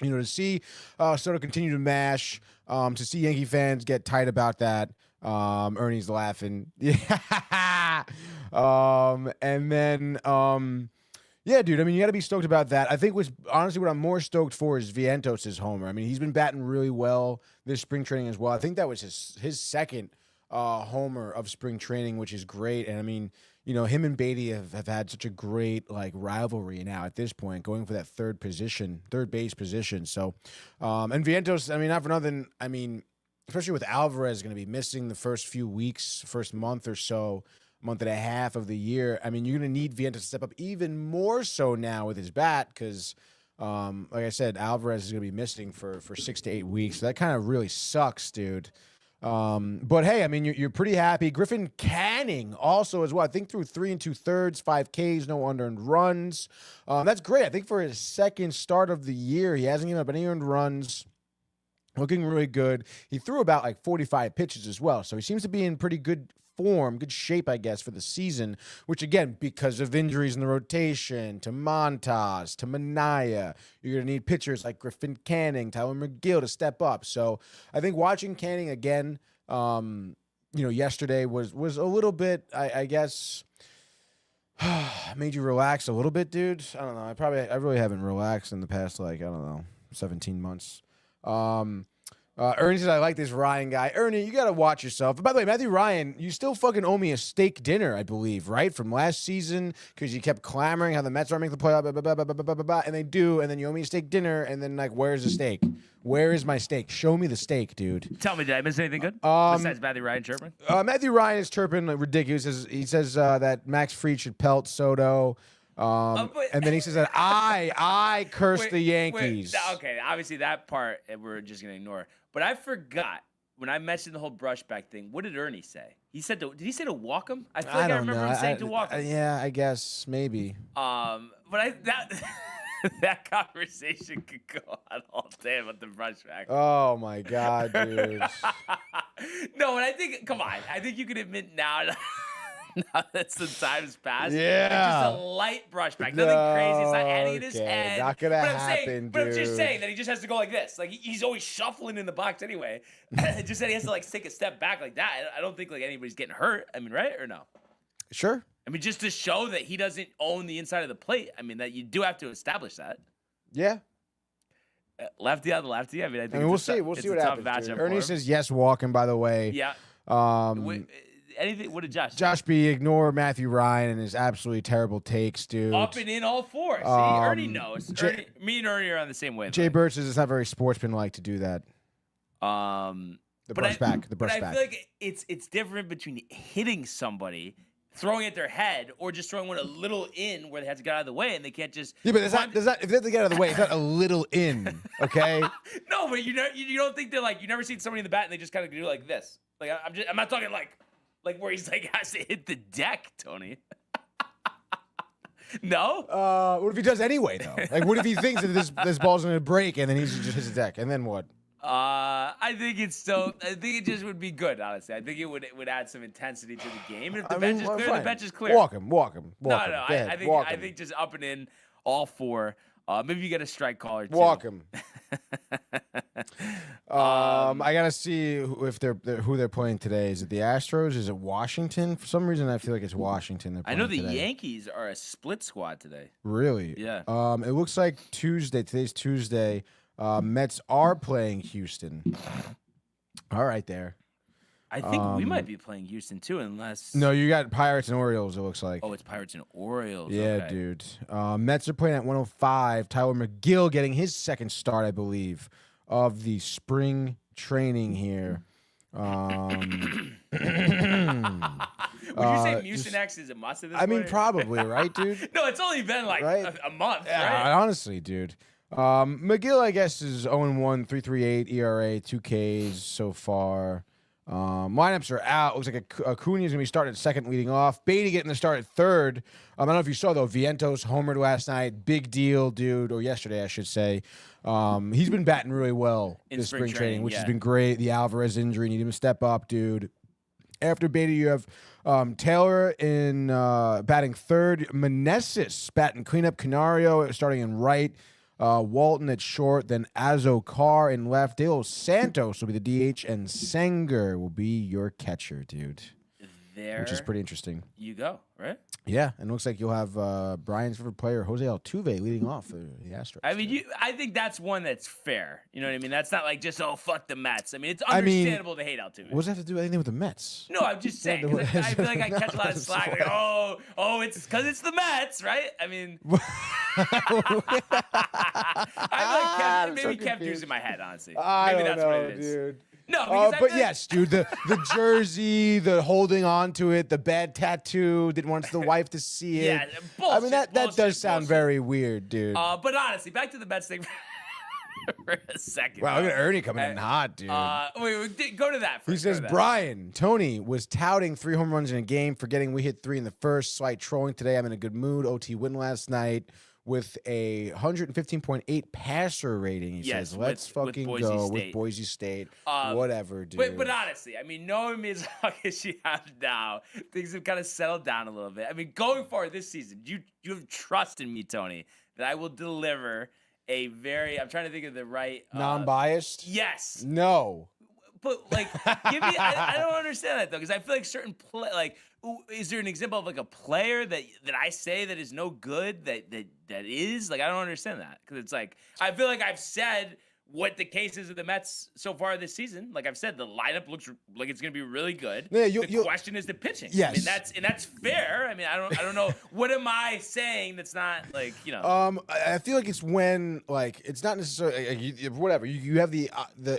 [SPEAKER 4] to see Soto continue to mash, to see Yankee fans get tight about that, Ernie's laughing. Yeah. And then, dude, I mean, you got to be stoked about that. I think honestly what I'm more stoked for is Vientos' homer. I mean, he's been batting really well this spring training as well. I think that was his second homer of spring training, which is great. And I mean, him and Beatty have had such a great rivalry now at this point, going for that third base position. So, and Vientos, I mean, not for nothing. I mean, especially with Alvarez going to be missing the first few weeks, first month or so, month and a half of the year. I mean, you're going to need Vientos to step up even more so now with his bat because, like I said, Alvarez is going to be missing for 6 to 8 weeks. So that kind of really sucks, dude. But hey, I mean, you're pretty happy. Griffin Canning also as well. I think through 3 2/3, 5 Ks, no unearned runs. That's great. I think for his second start of the year, he hasn't given up any earned runs. Looking really good. He threw about 45 pitches as well. So he seems to be in pretty good form, good shape, I guess, for the season, which again, because of injuries in the rotation to Montas, to Minaya, you're going to need pitchers like Griffin Canning, Tyler McGill to step up. So I think watching Canning again, yesterday was a little bit, I guess, made you relax a little bit, dude. I don't know. I really haven't relaxed in the past, 17 months. Ernie says, I like this Ryan guy. Ernie, you got to watch yourself. By the way, Matthew Ryan, you still fucking owe me a steak dinner, I believe, right? From last season, because you kept clamoring how the Mets aren't making the playoff, and they do, and then you owe me a steak dinner, and then, where's the steak? Where is my steak? Show me the steak, dude.
[SPEAKER 1] Tell me, did I miss anything good? Besides Matthew Ryan chirping?
[SPEAKER 4] Matthew Ryan is chirping ridiculous. He says that Max Fried should pelt Soto. And then he says that I cursed the Yankees.
[SPEAKER 1] Okay, obviously that part we're just gonna ignore. But I forgot when I mentioned the whole brushback thing. What did Ernie say? He said did he say to walk him? I feel like I remember him saying to walk him.
[SPEAKER 4] Yeah, I guess maybe.
[SPEAKER 1] But that conversation could go on all day about the brushback.
[SPEAKER 4] Oh my God, dude.
[SPEAKER 1] No, and I think I think you can admit now that some time has passed.
[SPEAKER 4] Yeah.
[SPEAKER 1] Just a light brushback. Nothing crazy. It's not adding in his head.
[SPEAKER 4] Not going to happen,
[SPEAKER 1] dude. But I'm just saying that he just has to go like this. He's always shuffling in the box anyway. Just that he has to take a step back like that. I don't think anybody's getting hurt. I mean, right or no?
[SPEAKER 4] Sure.
[SPEAKER 1] I mean, just to show that he doesn't own the inside of the plate. I mean, that you do have to establish that.
[SPEAKER 4] Yeah.
[SPEAKER 1] Lefty on the lefty. I mean,
[SPEAKER 4] we'll see. We'll see what happens. Ernie says yes, walking, by the way.
[SPEAKER 1] Yeah. Anything? What did Josh say?
[SPEAKER 4] Josh B, ignore Matthew Ryan and his absolutely terrible takes, dude.
[SPEAKER 1] Up and in all four. See, Ernie knows. Me and Ernie are on the same way.
[SPEAKER 4] Jay Birch says it's not very sportsmanlike to do that. The brush back.
[SPEAKER 1] But I feel like it's different between hitting somebody, throwing at their head, or just throwing one a little in where they have to get out of the way and they can't just.
[SPEAKER 4] Yeah, but if they have to get out of the way, it's not a little in, okay?
[SPEAKER 1] No, but you don't think they're you never seen somebody in the bat and they just kind of do like this. I'm not talking like where he's has to hit the deck, Tony. No?
[SPEAKER 4] What if he does anyway, though? What if he thinks that this ball's going to break and then he just hits the deck? And then what?
[SPEAKER 1] I think it just would be good, honestly. I think it would add some intensity to the game. And if the bench is clear, the bench is clear.
[SPEAKER 4] Walk him.
[SPEAKER 1] No. I think just up and in all four. Maybe you get a strike call or two.
[SPEAKER 4] Walk him. I gotta see who they're playing today. Is it the Astros? Is it Washington? For some reason, I feel like it's Washington. They're
[SPEAKER 1] I
[SPEAKER 4] playing
[SPEAKER 1] know the
[SPEAKER 4] today.
[SPEAKER 1] Yankees are a split squad today.
[SPEAKER 4] Really?
[SPEAKER 1] Yeah.
[SPEAKER 4] It looks like Tuesday. Today's Tuesday. Mets are playing Houston. All right, there.
[SPEAKER 1] I think we might be playing Houston too, unless.
[SPEAKER 4] No, you got Pirates and Orioles. It looks like.
[SPEAKER 1] Oh, it's Pirates and Orioles.
[SPEAKER 4] Yeah,
[SPEAKER 1] okay.
[SPEAKER 4] dude. Mets are playing at 105. Tyler McGill getting his second start, I believe, of the spring training here.
[SPEAKER 1] Would you say Mucinex is a must at this
[SPEAKER 4] I
[SPEAKER 1] point?
[SPEAKER 4] mean, probably, right, dude?
[SPEAKER 1] No, it's only been like
[SPEAKER 4] Right?
[SPEAKER 1] a month,
[SPEAKER 4] Yeah,
[SPEAKER 1] right?
[SPEAKER 4] honestly, dude. McGill, I guess, is 0-1, 3.38 ERA, 2 Ks so far. Lineups are out. Looks like Acuna is going to be starting at second, leading off. Beatty getting the start at third. I don't know if you saw, though, Vientos homered last night. Big deal, dude, or yesterday, I should say. He's been batting really well
[SPEAKER 1] In
[SPEAKER 4] this
[SPEAKER 1] spring
[SPEAKER 4] spring training, which
[SPEAKER 1] yeah.
[SPEAKER 4] has been great. The Alvarez injury, need him to step up, dude. After Beatty, you have Taylor in batting third. Meneses batting cleanup. Canario starting in right. Walton at short, then Azokar in left. De Los Santos will be the DH, and Sanger will be your catcher, dude.
[SPEAKER 1] There
[SPEAKER 4] Which is pretty interesting.
[SPEAKER 1] you go, right?
[SPEAKER 4] Yeah, and it looks like you'll have Brian's favorite player, Jose Altuve, leading off the Astros.
[SPEAKER 1] I mean, I think that's one that's fair. You know what I mean? That's not like just, oh, fuck the Mets. I mean, it's understandable to hate Altuve.
[SPEAKER 4] What does that have to do with anything with the Mets?
[SPEAKER 1] No, I'm just saying. 'Cause I feel like I catch a lot of slack. Like, oh, it's because it's the Mets, right? I mean, I feel like Kev using my head, honestly. Maybe that's what it is.
[SPEAKER 4] dude.
[SPEAKER 1] No, because I
[SPEAKER 4] but
[SPEAKER 1] feel
[SPEAKER 4] yes, dude, the jersey, the holding on to it, the bad tattoo, didn't want the wife to see it.
[SPEAKER 1] Yeah, bullshit,
[SPEAKER 4] I mean, that
[SPEAKER 1] bullshit,
[SPEAKER 4] does sound
[SPEAKER 1] bullshit.
[SPEAKER 4] very weird, dude.
[SPEAKER 1] But honestly, back to the Mets thing for a second.
[SPEAKER 4] Wow, look at Ernie coming in hot, dude.
[SPEAKER 1] Wait, go to that first.
[SPEAKER 4] He says,
[SPEAKER 1] go to that.
[SPEAKER 4] Brian, Tony was touting 3 home runs in a game, forgetting we hit 3 in the first. Slight trolling today. I'm in a good mood. OT win last night with a 115.8 passer rating. He
[SPEAKER 1] Yes,
[SPEAKER 4] says, let's
[SPEAKER 1] with
[SPEAKER 4] fucking
[SPEAKER 1] Boise
[SPEAKER 4] go
[SPEAKER 1] State.
[SPEAKER 4] with Boise State. Whatever, dude.
[SPEAKER 1] But honestly, I mean, knowing me as long as she has now, things have kind of settled down a little bit. I mean, going forward this season, you have trust in me, Tony, that I will deliver a very. I'm trying to think of the right.
[SPEAKER 4] Non-biased?
[SPEAKER 1] Yes.
[SPEAKER 4] No.
[SPEAKER 1] But like, give me. I don't understand that though, because I feel like certain is there an example of like a player that I say that is no good that is like I don't understand that because it's like I feel like I've said what the case is of the Mets so far this season. Like I've said, the lineup looks like it's going to be really good.
[SPEAKER 4] Yeah,
[SPEAKER 1] the question is the pitching.
[SPEAKER 4] Yes.
[SPEAKER 1] I mean, that's fair. I mean, I don't know. What am I saying that's not like, you know?
[SPEAKER 4] I feel like it's when like it's not necessarily whatever you have the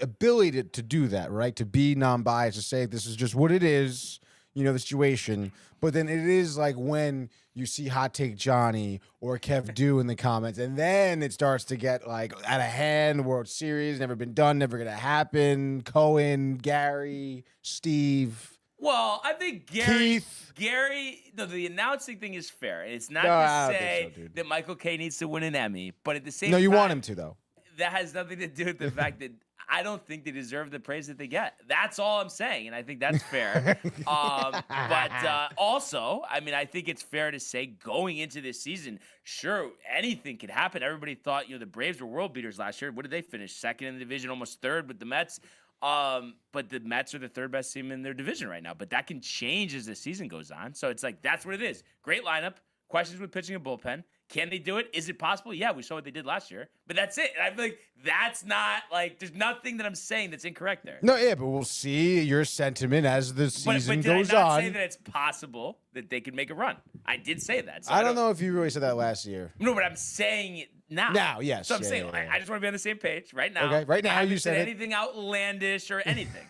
[SPEAKER 4] ability to do that, right? To be non-biased, to say this is just what it is, you know, the situation. But then it is like when you see Hot Take Johnny or Kev Do in the comments, and then it starts to get like out of hand. World Series never been done, never gonna happen. Cohen, Gary, Steve.
[SPEAKER 1] Well, I think
[SPEAKER 4] Keith.
[SPEAKER 1] The announcing thing is fair. It's not
[SPEAKER 4] I
[SPEAKER 1] to
[SPEAKER 4] don't
[SPEAKER 1] say
[SPEAKER 4] think so, dude.
[SPEAKER 1] that Michael Kay needs to win an Emmy, but at the same
[SPEAKER 4] No,
[SPEAKER 1] time,
[SPEAKER 4] you want him to though.
[SPEAKER 1] that has nothing to do with the fact that I don't think they deserve the praise that they get. That's all I'm saying, and I think that's fair. But also, I mean, I think it's fair to say going into this season, sure, anything could happen. Everybody thought, you know, the Braves were world beaters last year. What did they finish? Second in the division, almost third with the Mets. But the Mets are the third best team in their division right now. But that can change as the season goes on. So it's like, that's what it is. Great lineup. Questions with pitching and bullpen. Can they do it? Is it possible? Yeah, we saw what they did last year. But that's it. And I feel like that's not like there's nothing that I'm saying that's incorrect there.
[SPEAKER 4] No, yeah, but we'll see your sentiment as the season
[SPEAKER 1] but did
[SPEAKER 4] goes
[SPEAKER 1] I not
[SPEAKER 4] on.
[SPEAKER 1] say that it's possible that they could make a run? I did say that. So
[SPEAKER 4] I don't know if you really said that last year.
[SPEAKER 1] No, but I'm saying it now.
[SPEAKER 4] Now, yes.
[SPEAKER 1] So I'm
[SPEAKER 4] Yeah,
[SPEAKER 1] saying
[SPEAKER 4] yeah, yeah.
[SPEAKER 1] I just want to be on the same page right now.
[SPEAKER 4] Okay, right now
[SPEAKER 1] I haven't
[SPEAKER 4] you said it.
[SPEAKER 1] anything outlandish or anything.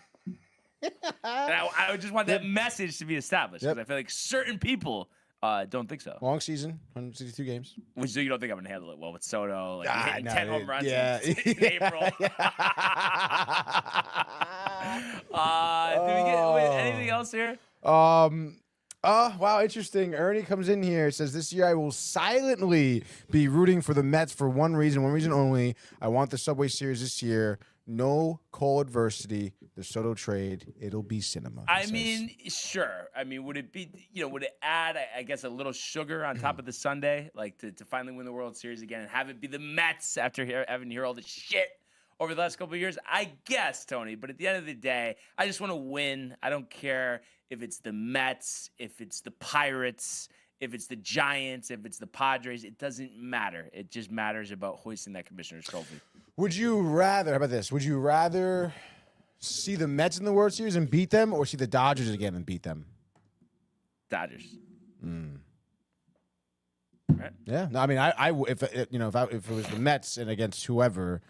[SPEAKER 1] And I just want that message to be established because I feel like certain people don't think so.
[SPEAKER 4] Long season, 162 games.
[SPEAKER 1] Which so you don't think I'm gonna handle it well with Soto, like hitting
[SPEAKER 4] no,
[SPEAKER 1] 10 home runs
[SPEAKER 4] yeah.
[SPEAKER 1] in April. Did we get anything else here?
[SPEAKER 4] Wow, interesting. Ernie comes in here, says, this year I will silently be rooting for the Mets for one reason only. I want the Subway Series this year. No Cole adversity. The Soto trade, it'll be cinema.
[SPEAKER 1] I mean, sure. I mean, would it be, would it add, I guess, a little sugar on top of the Sunday, like to finally win the World Series again and have it be the Mets after having to hear all the shit over the last couple of years? I guess, Tony. But at the end of the day, I just want to win. I don't care if it's the Mets, if it's the Pirates, if it's the Giants, if it's the Padres. It doesn't matter. It just matters about hoisting that commissioner's trophy.
[SPEAKER 4] Would you rather, how about this? Would you rather see the Mets in the World Series and beat them, or see the Dodgers again and beat them?
[SPEAKER 1] Dodgers.
[SPEAKER 4] Right? Yeah. No, I mean, if it was the Mets and against whoever,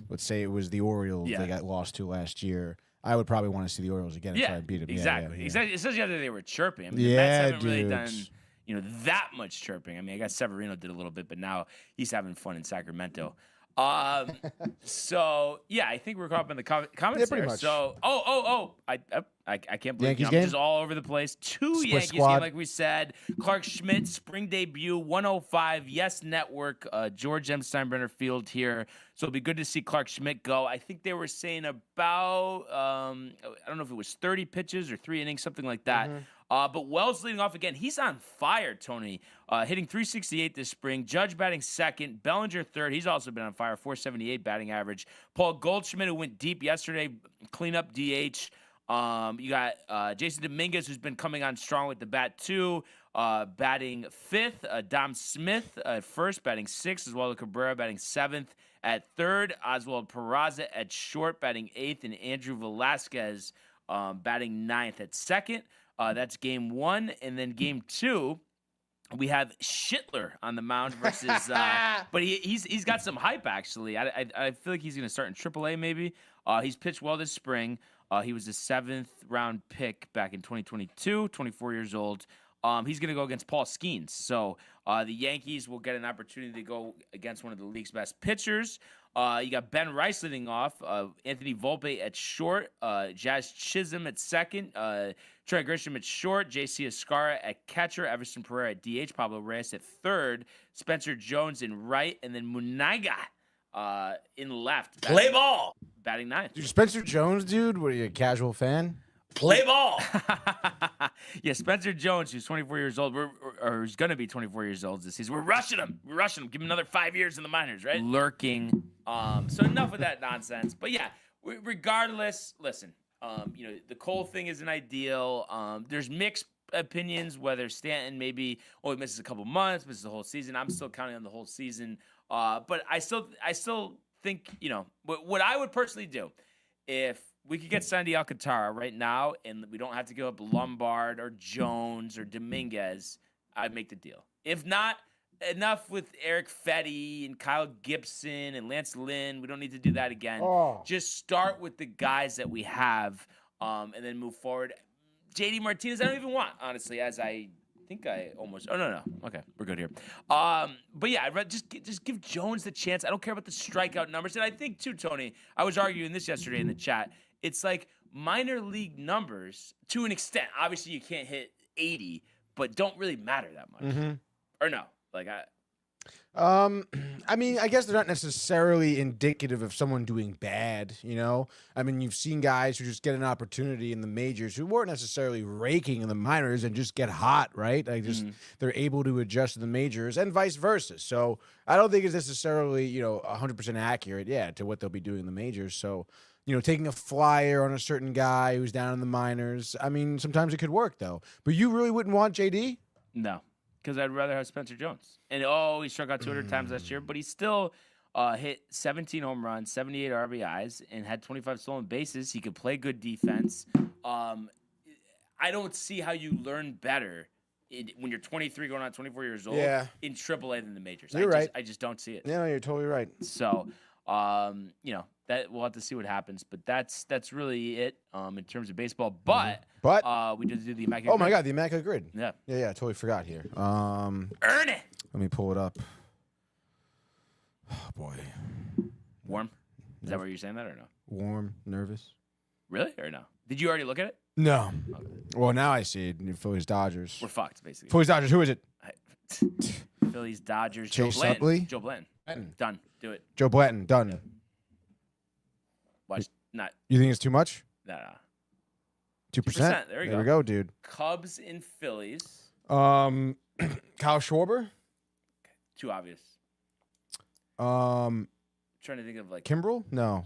[SPEAKER 4] let's say it was the Orioles they got lost to last year, I would probably want to see the Orioles again and try and beat them.
[SPEAKER 1] Exactly. Exactly. Especially after they were chirping. I mean, the
[SPEAKER 4] Yeah,
[SPEAKER 1] Mets haven't really done that much chirping. I mean, I guess Severino did a little bit, but now he's having fun in Sacramento. So yeah, I think we're caught up in the comments
[SPEAKER 4] pretty
[SPEAKER 1] there.
[SPEAKER 4] much.
[SPEAKER 1] So I can't believe
[SPEAKER 4] Yankees
[SPEAKER 1] I'm
[SPEAKER 4] game?
[SPEAKER 1] just all over the place.
[SPEAKER 4] Split
[SPEAKER 1] Yankees
[SPEAKER 4] squad.
[SPEAKER 1] game, like we said. Clark Schmidt spring debut 105. Yes Network. George M. Steinbrenner Field here. So it'll be good to see Clark Schmidt go. I think they were saying about I don't know if it was 30 pitches or 3 innings, something like that. But Wells leading off again. He's on fire, Tony. Hitting 368 this spring. Judge batting second. Bellinger third. He's also been on fire. 478 batting average. Paul Goldschmidt, who went deep yesterday, clean up DH. You got Jason Dominguez, who's been coming on strong with the bat too. Batting fifth. Dom Smith at first, batting sixth. Oswaldo Cabrera batting seventh. At third, Oswald Peraza at short, batting eighth. And Andrew Velasquez batting ninth at second. That's game one. And then game two, we have Schittler on the mound versus but he's got some hype, actually. I feel like he's going to start in AAA maybe. He's pitched well this spring. He was a 7th-round pick back in 2022, 24 years old. He's going to go against Paul Skeens. So the Yankees will get an opportunity to go against one of the league's best pitchers. You got Ben Rice leading off, Anthony Volpe at short, Jazz Chisholm at second, Trey Grisham at short, J.C. Escarra at catcher, Everson Pereira at DH, Pablo Reyes at third, Spencer Jones in right, and then Munaiga in left.
[SPEAKER 7] Play ball.
[SPEAKER 1] Batting ninth.
[SPEAKER 4] Dude, Spencer Jones, dude, what are you, a casual fan?
[SPEAKER 7] Play ball.
[SPEAKER 1] Yeah, Spencer Jones, who's 24 years old, or is going to be 24 years old this season. We're rushing him. Give him another 5 years in the minors, right? Lurking. So enough of that nonsense. But yeah, regardless, listen, the Cole thing isn't ideal. There's mixed opinions whether Stanton maybe only misses a couple months, misses the whole season. I'm still counting on the whole season. But I still think, what I would personally do if we could get Sandy Alcantara right now and we don't have to give up Lombard or Jones or Dominguez, I'd make the deal. If not, enough with Eric Fetty and Kyle Gibson and Lance Lynn. We don't need to do that again. Just start with the guys that we have and then move forward. JD Martinez, I don't even want, honestly, as I think I almost. Oh, no. Okay, we're good here. But yeah, I'd just give Jones the chance. I don't care about the strikeout numbers. And I think, too, Tony, I was arguing this yesterday in the chat. It's like minor league numbers to an extent. Obviously, you can't hit 80, but don't really matter that much. Or no?
[SPEAKER 4] I mean, I guess they're not necessarily indicative of someone doing bad, I mean, you've seen guys who just get an opportunity in the majors who weren't necessarily raking in the minors and just get hot, right? They're able to adjust to the majors and vice versa. So I don't think it's necessarily, 100% accurate, to what they'll be doing in the majors. So, taking a flyer on a certain guy who's down in the minors, I mean, sometimes it could work, though. But you really wouldn't want JD?
[SPEAKER 1] No. Because I'd rather have Spencer Jones. And, he struck out 200 times last year, but he still hit 17 home runs, 78 RBIs, and had 25 stolen bases. He could play good defense. I don't see how you learn better when you're 23 going on 24 years old in AAA than the majors.
[SPEAKER 4] You're right.
[SPEAKER 1] I just don't see it.
[SPEAKER 4] Yeah, you're totally right.
[SPEAKER 1] So, that we'll have to see what happens. But that's really it in terms of baseball. But we did do the Immaculate
[SPEAKER 4] Grid. My God, the Immaculate Grid.
[SPEAKER 1] Yeah.
[SPEAKER 4] Yeah, I totally forgot here.
[SPEAKER 1] Earn it.
[SPEAKER 4] Let me pull it up. Oh, boy.
[SPEAKER 1] Warm? Is that where you're saying that or no?
[SPEAKER 4] Warm, nervous.
[SPEAKER 1] Really? Or no? Did you already look at it?
[SPEAKER 4] No. Okay. Well, now I see it. Phillies, Dodgers.
[SPEAKER 1] We're fucked, basically.
[SPEAKER 4] Phillies, Dodgers. Who is it?
[SPEAKER 1] Phillies, Dodgers.
[SPEAKER 4] Chase
[SPEAKER 1] Joe Blanton.
[SPEAKER 4] Utley?
[SPEAKER 1] Joe Blanton. Done. Do it.
[SPEAKER 4] Joe Blanton. Done.
[SPEAKER 1] Yeah. Watch. Not.
[SPEAKER 4] You think it's too much?
[SPEAKER 1] No.
[SPEAKER 4] 2%.
[SPEAKER 1] There
[SPEAKER 4] we go, dude.
[SPEAKER 1] Cubs and Phillies.
[SPEAKER 4] Kyle Schwarber.
[SPEAKER 1] Too obvious.
[SPEAKER 4] Trying
[SPEAKER 1] to think of
[SPEAKER 4] Kimbrel? No.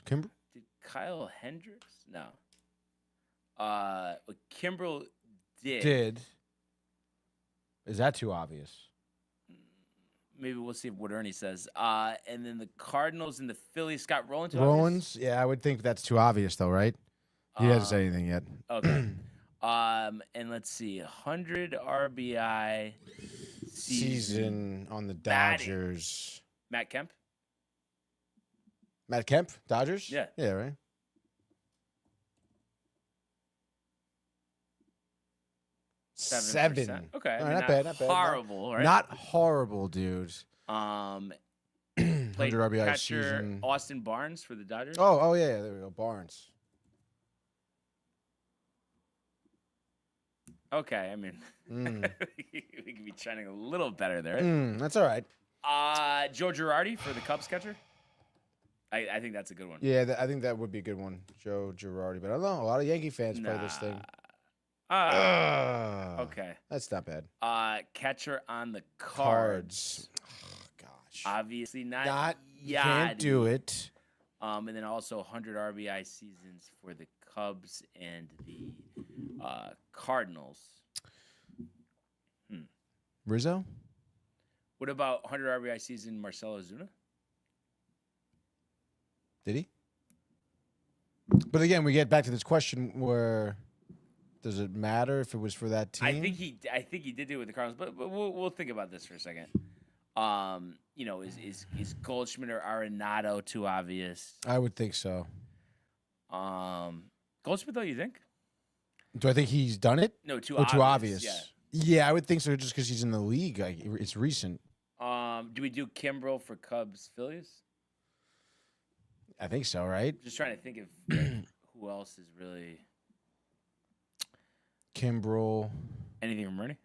[SPEAKER 4] Kimbrel?
[SPEAKER 1] Did Kyle Hendricks? No. Kimbrel did.
[SPEAKER 4] Is that too obvious?
[SPEAKER 1] Maybe we'll see what Ernie says. And then the Cardinals and the Phillies. Scott Rowland.
[SPEAKER 4] Rollins? Yeah, I would think that's too obvious, though, right? He hasn't said anything yet.
[SPEAKER 1] Okay. And let's see, 100 RBI
[SPEAKER 4] season on the Dodgers.
[SPEAKER 1] Matt Kemp?
[SPEAKER 4] Matt Kemp? Dodgers?
[SPEAKER 1] Yeah.
[SPEAKER 4] Yeah, right? Seven.
[SPEAKER 1] Okay.
[SPEAKER 4] All right, not bad.
[SPEAKER 1] Horrible, right?
[SPEAKER 4] Not horrible, dude.
[SPEAKER 1] 100
[SPEAKER 4] RBI
[SPEAKER 1] catcher
[SPEAKER 4] season.
[SPEAKER 1] Austin Barnes for the Dodgers.
[SPEAKER 4] Oh, yeah. There we go. Barnes.
[SPEAKER 1] Okay, I mean, we could be trending a little better there.
[SPEAKER 4] That's all right.
[SPEAKER 1] Joe Girardi for the Cubs catcher. I think that's a good one.
[SPEAKER 4] Yeah, I think that would be a good one, Joe Girardi. But I don't know. A lot of Yankee fans play this thing.
[SPEAKER 1] Okay.
[SPEAKER 4] That's not bad.
[SPEAKER 1] Catcher on the Cards.
[SPEAKER 4] Oh, gosh.
[SPEAKER 1] Obviously not
[SPEAKER 4] You can't do it.
[SPEAKER 1] And then also 100 RBI seasons for the Cubs and the Cardinals.
[SPEAKER 4] Rizzo?
[SPEAKER 1] What about 100 RBI season Marcell Ozuna?
[SPEAKER 4] Did he? But again, we get back to this question where does it matter if it was for that team?
[SPEAKER 1] I think he did do it with the Cardinals, but we'll think about this for a second. Is Goldschmidt or Arenado too obvious?
[SPEAKER 4] I would think so.
[SPEAKER 1] Goldschmidt, though, you think?
[SPEAKER 4] Do I think he's done it?
[SPEAKER 1] No, too
[SPEAKER 4] obvious.
[SPEAKER 1] Yeah.
[SPEAKER 4] Yeah, I would think so just because he's in the league. It's recent.
[SPEAKER 1] Do we do Kimbrel for Cubs Phillies?
[SPEAKER 4] I think so, right?
[SPEAKER 1] Just trying to think of who else is really
[SPEAKER 4] Kimbrel.
[SPEAKER 1] Anything from Ernie?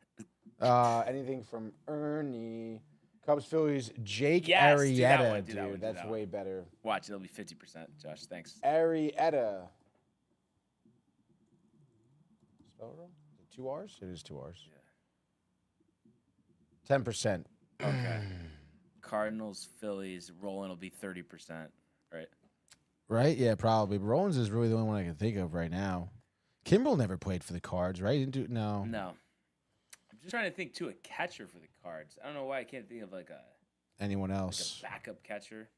[SPEAKER 4] Anything from Ernie. Cubs Phillies. Jake
[SPEAKER 1] Yes,
[SPEAKER 4] Arrieta,
[SPEAKER 1] do that one,
[SPEAKER 4] That's way better.
[SPEAKER 1] Watch, it'll be 50%. Josh, thanks.
[SPEAKER 4] Arrieta. Spell it wrong? Is it 2 R's? It is 2 R's.
[SPEAKER 1] Yeah.
[SPEAKER 4] 10%.
[SPEAKER 1] Okay. Cardinals, Phillies, Roland will be 30%, right?
[SPEAKER 4] Right? Yeah, probably. But Rollins is really the only one I can think of right now. Kimbrel never played for the Cards, right? He didn't do no.
[SPEAKER 1] No. I'm just trying to think, too, a catcher for the Cards. I don't know why I can't think of,
[SPEAKER 4] anyone else.
[SPEAKER 1] Like a backup catcher.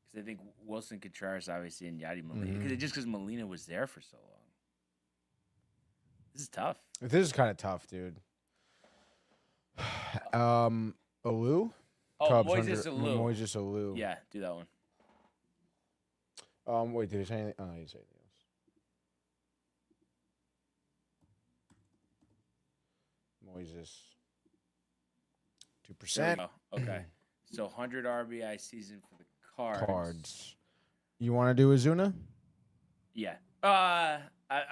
[SPEAKER 1] Because I think Wilson Contreras, obviously, and Yadi Molina. Because Molina was there for so long. This is tough.
[SPEAKER 4] This is kind of tough, dude. Alou?
[SPEAKER 1] Oh, Moises Alou.
[SPEAKER 4] Moises Alou.
[SPEAKER 1] Yeah, do that one.
[SPEAKER 4] Wait, did he say anything? Oh, he didn't say anything else. Moises. 2%.
[SPEAKER 1] Okay. So 100 RBI season for the Cards.
[SPEAKER 4] You want to do Ozuna?
[SPEAKER 1] Yeah. I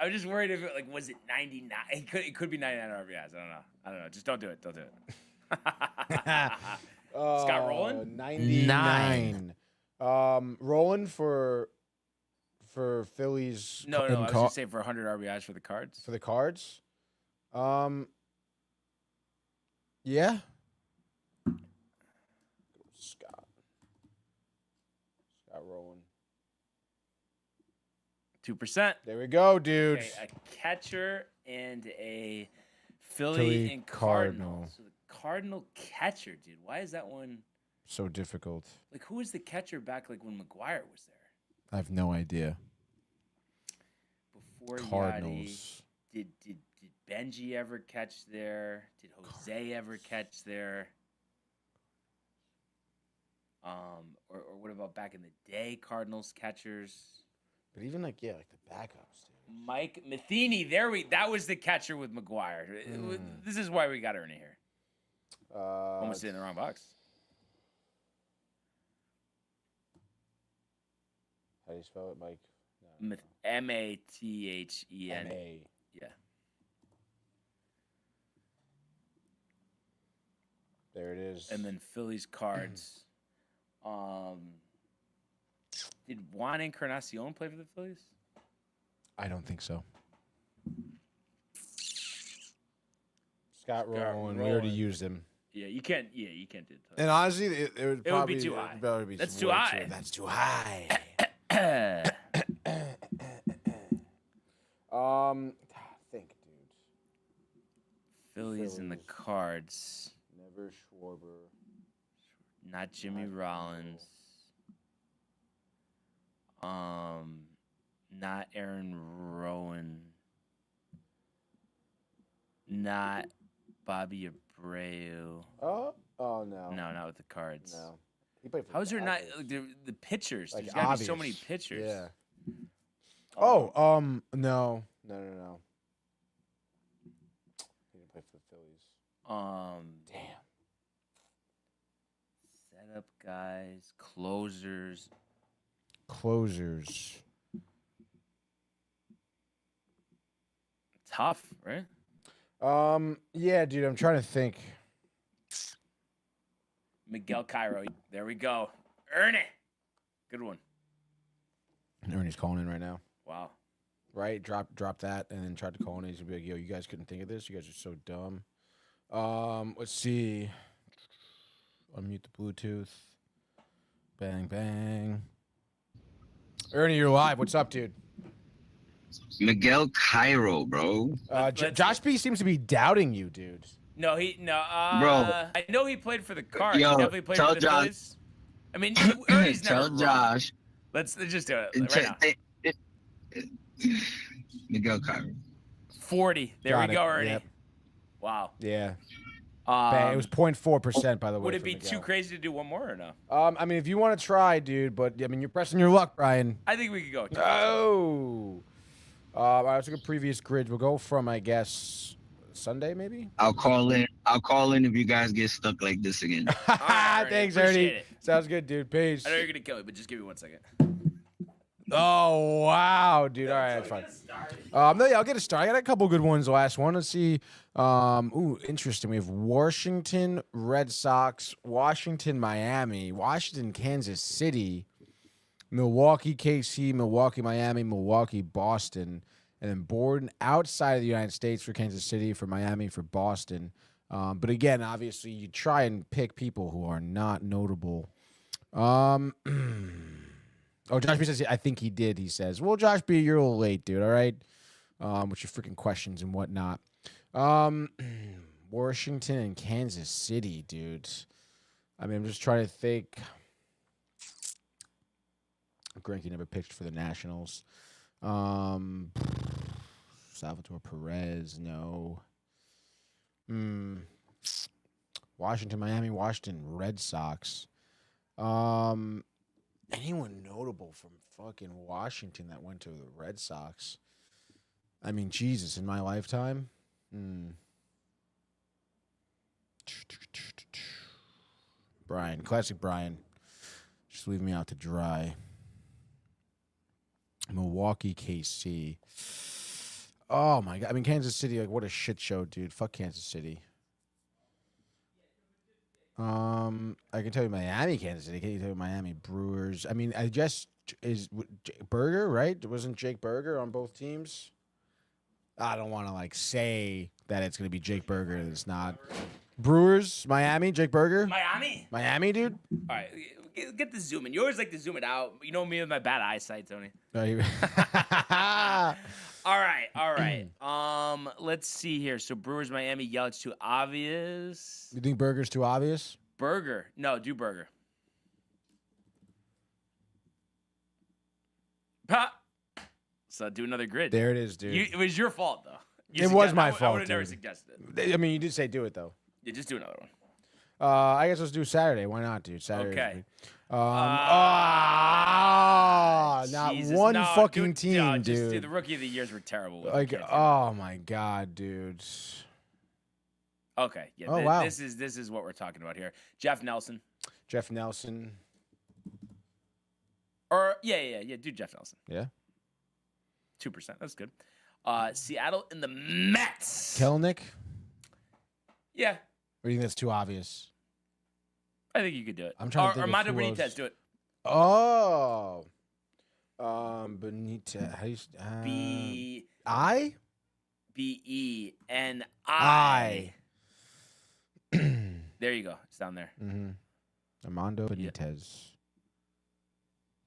[SPEAKER 1] was just worried if was it 99? It could be 99 RBIs. I don't know. Just don't do it. Don't do it. Scott Rowland?
[SPEAKER 4] 99. Rowland for Phillies.
[SPEAKER 1] No. I was just saying for 100 RBIs for the Cards.
[SPEAKER 4] For the Cards? Yeah. Scott Rowland.
[SPEAKER 1] 2%.
[SPEAKER 4] There we go, dude.
[SPEAKER 1] Okay, a catcher and a Philly and Cardinal. So the Cardinal catcher, dude. Why is that one
[SPEAKER 4] so difficult?
[SPEAKER 1] Who was the catcher back when McGuire was there?
[SPEAKER 4] I have no idea.
[SPEAKER 1] Before
[SPEAKER 4] Cardinals.
[SPEAKER 1] Yachty, did Benji ever catch there? Did Jose ever catch there? Or what about back in the day, Cardinals catchers?
[SPEAKER 4] But even the backups, dude.
[SPEAKER 1] Mike Matheny, that was the catcher with McGuire. This is why we got Ernie here. Almost in the wrong box.
[SPEAKER 4] How do you spell it, Mike?
[SPEAKER 1] No. M-A-T-H-E-N.
[SPEAKER 4] M-A.
[SPEAKER 1] Yeah.
[SPEAKER 4] There it is.
[SPEAKER 1] And then Phillies Cards. Did Juan Encarnacion play for the Phillies?
[SPEAKER 4] I don't think so. Scott Rowland. We already used him.
[SPEAKER 1] Yeah, you can't. Yeah, you can't do it.
[SPEAKER 4] And honestly, it would
[SPEAKER 1] It
[SPEAKER 4] probably
[SPEAKER 1] would be too high. That's too
[SPEAKER 4] way
[SPEAKER 1] high.
[SPEAKER 4] That's too high. Think, dude.
[SPEAKER 1] Phillies and the Cards.
[SPEAKER 4] Never Schwarber.
[SPEAKER 1] Not Jimmy Rollins. Not Aaron Rowan. Not Bobby Abreu.
[SPEAKER 4] Oh no.
[SPEAKER 1] No, not with the Cards.
[SPEAKER 4] No. He played for
[SPEAKER 1] How's there not
[SPEAKER 4] Dodgers.
[SPEAKER 1] the pitchers?
[SPEAKER 4] Like,
[SPEAKER 1] There's gotta be so
[SPEAKER 4] obvious.
[SPEAKER 1] many pitchers.
[SPEAKER 4] Yeah. No. No. He didn't play for the Phillies.
[SPEAKER 1] Damn. Setup guys, closers. Tough, right?
[SPEAKER 4] Yeah, dude, I'm trying to think.
[SPEAKER 1] Miguel Cairo. There we go. Earn it. Good one.
[SPEAKER 4] Ernie's calling in right now.
[SPEAKER 1] Wow.
[SPEAKER 4] Right? Drop that and then tried to call in. He's gonna be like, yo, you guys couldn't think of this? You guys are so dumb. Let's see. Unmute the Bluetooth. Bang, bang. Ernie, you're live. What's up, dude?
[SPEAKER 7] Miguel Cairo, bro.
[SPEAKER 4] Josh B seems to be doubting you, dude.
[SPEAKER 1] No.
[SPEAKER 7] Bro.
[SPEAKER 1] I know he played for the Cards.
[SPEAKER 7] Yo,
[SPEAKER 1] He definitely played
[SPEAKER 7] tell
[SPEAKER 1] for the
[SPEAKER 7] Josh-
[SPEAKER 1] Phillies. I mean, Ernie's never
[SPEAKER 7] Tell
[SPEAKER 1] wrong.
[SPEAKER 7] Josh.
[SPEAKER 1] Let's just do it right now.
[SPEAKER 7] Miguel Cairo.
[SPEAKER 1] 40. There
[SPEAKER 4] Got
[SPEAKER 1] we
[SPEAKER 4] it.
[SPEAKER 1] go, Ernie.
[SPEAKER 4] Yep.
[SPEAKER 1] Wow.
[SPEAKER 4] Yeah. Bang. It was 0.4%, by the way.
[SPEAKER 1] Would it
[SPEAKER 4] for
[SPEAKER 1] be
[SPEAKER 4] Miguel.
[SPEAKER 1] too crazy to do one more or no?
[SPEAKER 4] I mean, if you want to try, dude, but I mean, you're pressing your luck, Brian.
[SPEAKER 1] I think we could go.
[SPEAKER 4] Oh. All right, let's look at previous grids. We'll go from, I guess, Sunday, maybe?
[SPEAKER 7] I'll call in if you guys get stuck like this again.
[SPEAKER 1] right,
[SPEAKER 4] Thanks,
[SPEAKER 1] appreciate
[SPEAKER 4] Ernie.
[SPEAKER 1] it.
[SPEAKER 4] Sounds good, dude. Peace.
[SPEAKER 1] I know you're going to kill me, but just give me 1 second.
[SPEAKER 4] Oh, wow, dude. All right, fine. No, yeah, I'll get a start. I got a couple good ones last one. Let's see. Interesting. We have Washington, Red Sox, Washington, Miami, Washington, Kansas City, Milwaukee, KC, Milwaukee, Miami, Milwaukee, Boston, and then Borden outside of the United States for Kansas City, for Miami, for Boston. But again, obviously, you try and pick people who are not notable. Oh, Josh B says, I think he did, he says. Well, Josh B, you're a little late, dude, all right? With your freaking questions and whatnot. Washington and Kansas City, dude. I mean, I'm just trying to think. Greinke never pitched for the Nationals. Salvatore Perez, no. Washington, Miami, Washington, Red Sox. Anyone notable from fucking Washington that went to the Red Sox? I mean, Jesus, in my lifetime? Brian, classic Brian. Just leave me out to dry. Milwaukee, KC. Oh, my God. I mean, Kansas City, like, what a shit show, dude. Fuck Kansas City. I can tell you Miami, Kansas City. Can you tell you Miami Brewers? I mean, I just is Berger, right? Wasn't Jake Berger on both teams? I don't want to like say that it's going to be Jake Berger. It's not. Brewers, Miami, Jake Berger. Miami, dude.
[SPEAKER 1] All right. Get the zoom in. You always like to zoom it out. You know me with my bad eyesight, Tony. All right. Let's see here. So Brewers, Miami, Yell, it's too obvious.
[SPEAKER 4] You think Berger's too obvious?
[SPEAKER 1] Burger. No, do Burger. Ha! So do another grid.
[SPEAKER 4] There it is, dude.
[SPEAKER 1] It was your fault, though.
[SPEAKER 4] It was my fault,
[SPEAKER 1] I would have never
[SPEAKER 4] dude.
[SPEAKER 1] suggested it.
[SPEAKER 4] I mean, you did say do it, though.
[SPEAKER 1] Yeah, just do another one.
[SPEAKER 4] I guess let's do Saturday. Why not, dude? Saturday.
[SPEAKER 1] Okay.
[SPEAKER 4] Not
[SPEAKER 1] Jesus.
[SPEAKER 4] one
[SPEAKER 1] No,
[SPEAKER 4] fucking
[SPEAKER 1] dude,
[SPEAKER 4] team,
[SPEAKER 1] no,
[SPEAKER 4] dude.
[SPEAKER 1] just, dude. The rookie of the years were terrible. With
[SPEAKER 4] Like,
[SPEAKER 1] them.
[SPEAKER 4] oh my God, dude.
[SPEAKER 1] Okay. Yeah.
[SPEAKER 4] Oh, wow.
[SPEAKER 1] This is what we're talking about here. Jeff Nelson.
[SPEAKER 4] Jeff Nelson.
[SPEAKER 1] Or yeah. Do Jeff Nelson.
[SPEAKER 4] Yeah.
[SPEAKER 1] 2%. That's good. Seattle and the Mets.
[SPEAKER 4] Kelnick.
[SPEAKER 1] Yeah.
[SPEAKER 4] Or do you think that's too obvious?
[SPEAKER 1] I think you could do it.
[SPEAKER 4] I'm trying to think of
[SPEAKER 1] Armando
[SPEAKER 4] who
[SPEAKER 1] Benitez,
[SPEAKER 4] else.
[SPEAKER 1] do it.
[SPEAKER 4] Oh. Benitez. How do you?
[SPEAKER 1] B-E-N-I. There you go. It's down there.
[SPEAKER 4] Armando Benitez.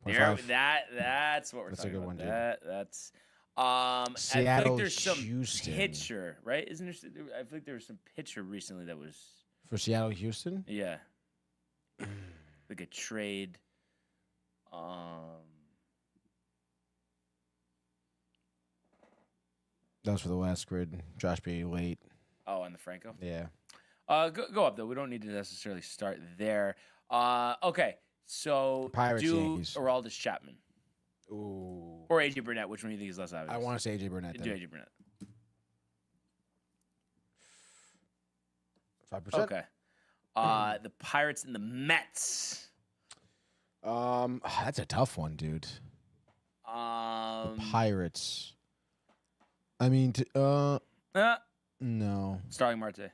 [SPEAKER 1] There, that's what we're
[SPEAKER 4] That's
[SPEAKER 1] talking
[SPEAKER 4] a good
[SPEAKER 1] about.
[SPEAKER 4] one, dude.
[SPEAKER 1] That's I feel
[SPEAKER 4] Seattle,
[SPEAKER 1] like there's some
[SPEAKER 4] Houston.
[SPEAKER 1] pitcher, right? Isn't there? I feel like there was some pitcher recently that was
[SPEAKER 4] For Seattle, Houston?
[SPEAKER 1] yeah, like a trade.
[SPEAKER 4] That was for the last grid. Josh B. late.
[SPEAKER 1] Oh, on the Franco.
[SPEAKER 4] Yeah.
[SPEAKER 1] Go up though. We don't need to necessarily start there. Okay. So
[SPEAKER 4] Pirates,
[SPEAKER 1] do
[SPEAKER 4] Yankees.
[SPEAKER 1] Aroldis Chapman
[SPEAKER 4] Ooh.
[SPEAKER 1] or AJ Burnett? Which one do you think is less obvious?
[SPEAKER 4] I want to say AJ Burnett.
[SPEAKER 1] do AJ Burnett.
[SPEAKER 4] 5%.
[SPEAKER 1] Okay. The Pirates and the Mets.
[SPEAKER 4] That's a tough one, dude. Pirates. I mean, no.
[SPEAKER 1] Starling Marte.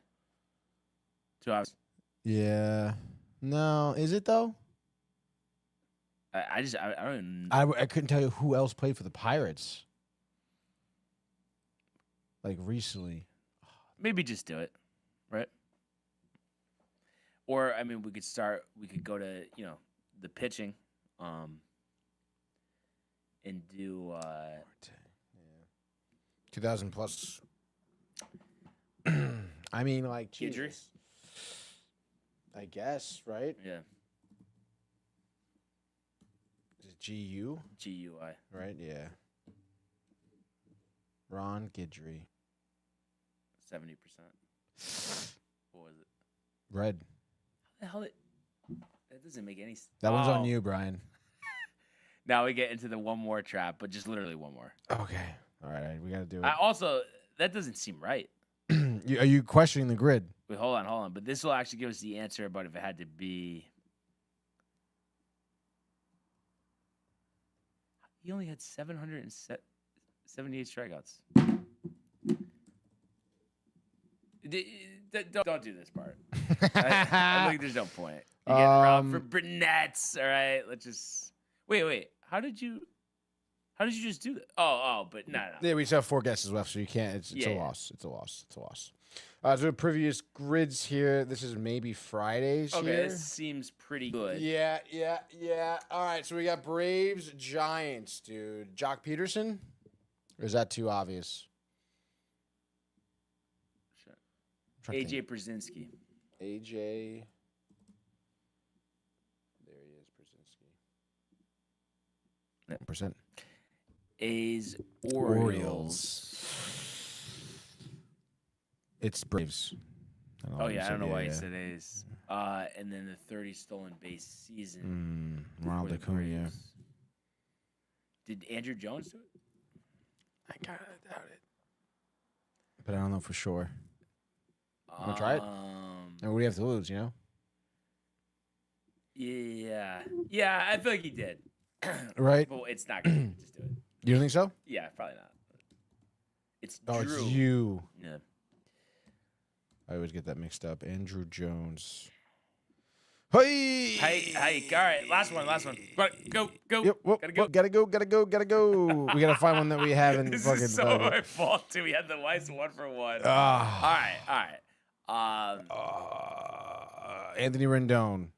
[SPEAKER 1] 2 hours.
[SPEAKER 4] Yeah. No. Is it though?
[SPEAKER 1] I don't even.
[SPEAKER 4] I couldn't tell you who else played for the Pirates. Like recently.
[SPEAKER 1] Maybe just do it, right? Or I mean, we could go to the pitching, and do
[SPEAKER 4] 2,000 plus. I mean, like
[SPEAKER 1] Guidry?
[SPEAKER 4] Jesus. I guess, right?
[SPEAKER 1] Yeah,
[SPEAKER 4] Is it GU?
[SPEAKER 1] GUI.
[SPEAKER 4] Right? Yeah. Ron Guidry.
[SPEAKER 1] 70%. What was it?
[SPEAKER 4] Red.
[SPEAKER 1] How the hell that doesn't make any sense.
[SPEAKER 4] That one's on you, Brian.
[SPEAKER 1] Now we get into the one more trap, but just literally one more.
[SPEAKER 4] Okay. All right. We got to do it.
[SPEAKER 1] Also, that doesn't seem right.
[SPEAKER 4] Are you questioning the grid?
[SPEAKER 1] Wait, hold on. But this will actually give us the answer about if it had to be. He only had 778 strikeouts. Don't do this part. I think there's no point. You're getting robbed for Burnett's. All right, let's just wait. How did you just do that? Oh, but no.
[SPEAKER 4] Yeah, we still have 4 guesses left, so you can't. It's a loss. It's a loss. So the previous grids here. This is maybe Fridays
[SPEAKER 1] Okay,
[SPEAKER 4] here.
[SPEAKER 1] this seems pretty good.
[SPEAKER 4] Yeah. All right, so we got Braves, Giants, dude. Jock Peterson? Or is that too obvious?
[SPEAKER 1] Sure. AJ Brzezinski.
[SPEAKER 4] AJ. There he is, Brzezinski. Percent.
[SPEAKER 1] A's, Orioles.
[SPEAKER 4] It's Braves.
[SPEAKER 1] Oh yeah, I don't know why he said A's. And then the 30 stolen base season.
[SPEAKER 4] Ronald
[SPEAKER 1] for the
[SPEAKER 4] Acuna.
[SPEAKER 1] Braves. Did Andrew Jones do it?
[SPEAKER 4] I kind of doubt it, but I don't know for sure. Want to try it? And what do you have to lose?
[SPEAKER 1] Yeah, I feel like he did.
[SPEAKER 4] Right?
[SPEAKER 1] But it's not good. Just do it.
[SPEAKER 4] You don't think so?
[SPEAKER 1] Yeah, probably not. It's
[SPEAKER 4] Oh,
[SPEAKER 1] Drew.
[SPEAKER 4] it's you.
[SPEAKER 1] Yeah.
[SPEAKER 4] I always get that mixed up. Andrew Jones. Hey!
[SPEAKER 1] Hey, all right, last one. Go.
[SPEAKER 4] Yep, whoop,
[SPEAKER 1] Gotta go.
[SPEAKER 4] Gotta go. We gotta find one that we haven't
[SPEAKER 1] This
[SPEAKER 4] fucking.
[SPEAKER 1] is so my fault too. We had the Weiss 1-for-1. All right.
[SPEAKER 4] Anthony Rendon.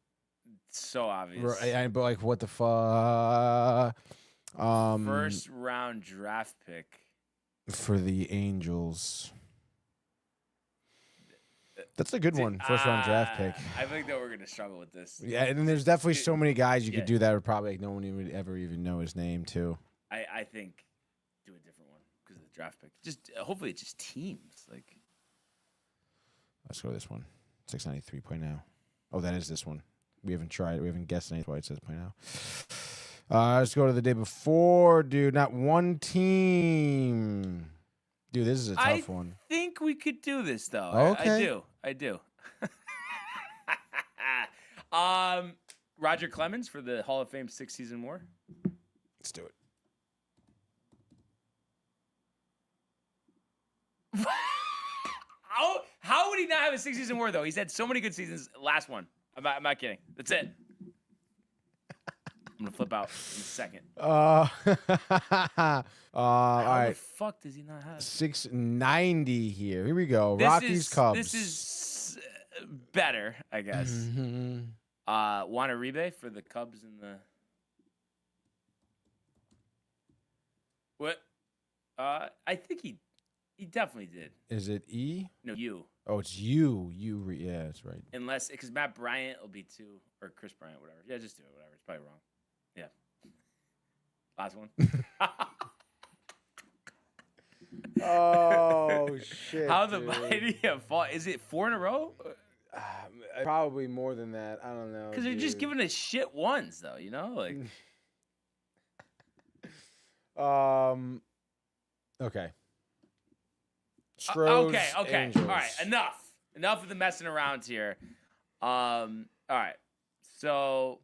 [SPEAKER 1] So obvious.
[SPEAKER 4] But like, what the fuck?
[SPEAKER 1] First round draft pick
[SPEAKER 4] For the Angels. That's a good one. First round draft pick.
[SPEAKER 1] I think that we're gonna struggle with this.
[SPEAKER 4] Yeah, and there's definitely so many guys you could do that would probably no one would ever even know his name too.
[SPEAKER 1] I think do a different one because of the draft pick. Just hopefully it's just teams. Like
[SPEAKER 4] Let's go with this one. 693.0. Oh, that is this one. We haven't tried it. We haven't guessed anything. Why it says .0. Let's go to the day before, dude. Not one team. Dude, this is a tough one.
[SPEAKER 1] I think we could do this though.
[SPEAKER 4] Okay.
[SPEAKER 1] I do. Roger Clemens for the Hall of Fame 6-season war.
[SPEAKER 4] Let's do it.
[SPEAKER 1] How would he not have a 6-season war though? He's had so many good seasons. Last one. I'm not kidding. That's it. I'm gonna flip out in a second.
[SPEAKER 4] All
[SPEAKER 1] How
[SPEAKER 4] right.
[SPEAKER 1] the fuck does he not have?
[SPEAKER 4] 690 here. Here we go. Rockies, Cubs.
[SPEAKER 1] This is better, I guess.
[SPEAKER 4] Mm-hmm.
[SPEAKER 1] Juan Uribe for the Cubs and the. What? I think he definitely did.
[SPEAKER 4] Is it E?
[SPEAKER 1] No, you.
[SPEAKER 4] Oh, it's you. Yeah, that's right.
[SPEAKER 1] Unless, because Matt Bryant will be 2, or Chris Bryant, whatever. Yeah, just do it, whatever. It's probably wrong. Yeah. Last one.
[SPEAKER 4] Oh, shit.
[SPEAKER 1] How the mighty have fallen? Is it 4 in a row?
[SPEAKER 4] Probably more than that. I don't know.
[SPEAKER 1] Because they're just giving us shit ones, though, you know? Like.
[SPEAKER 4] Okay.
[SPEAKER 1] Okay.
[SPEAKER 4] Angels.
[SPEAKER 1] All right, enough of the messing around here. All right. So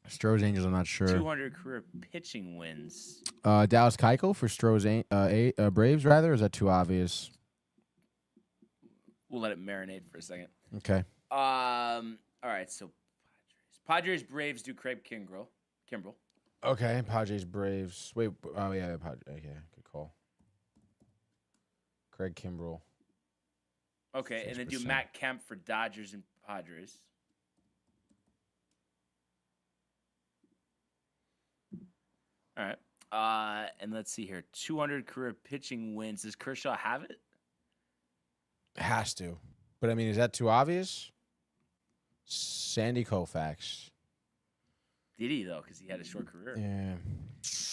[SPEAKER 4] Stroh's Angels, I'm not sure.
[SPEAKER 1] 200 career pitching wins.
[SPEAKER 4] Dallas Keuchel for Stroh's Braves, rather? Or is that too obvious?
[SPEAKER 1] We'll let it marinate for a second.
[SPEAKER 4] Okay.
[SPEAKER 1] All right, so Padres Braves do Craig Kimbrell.
[SPEAKER 4] Okay, Padres Braves. Wait, oh yeah, Padres. Okay, good call. Craig Kimbrell.
[SPEAKER 1] Okay, and then do
[SPEAKER 4] 6%.
[SPEAKER 1] Matt Kemp for Dodgers and Padres. All right. And let's see here. 200 career pitching wins. Does Kershaw have it?
[SPEAKER 4] Has to. But I mean, is that too obvious? Sandy Koufax.
[SPEAKER 1] Did he, though? Because he had a short career.
[SPEAKER 4] Yeah.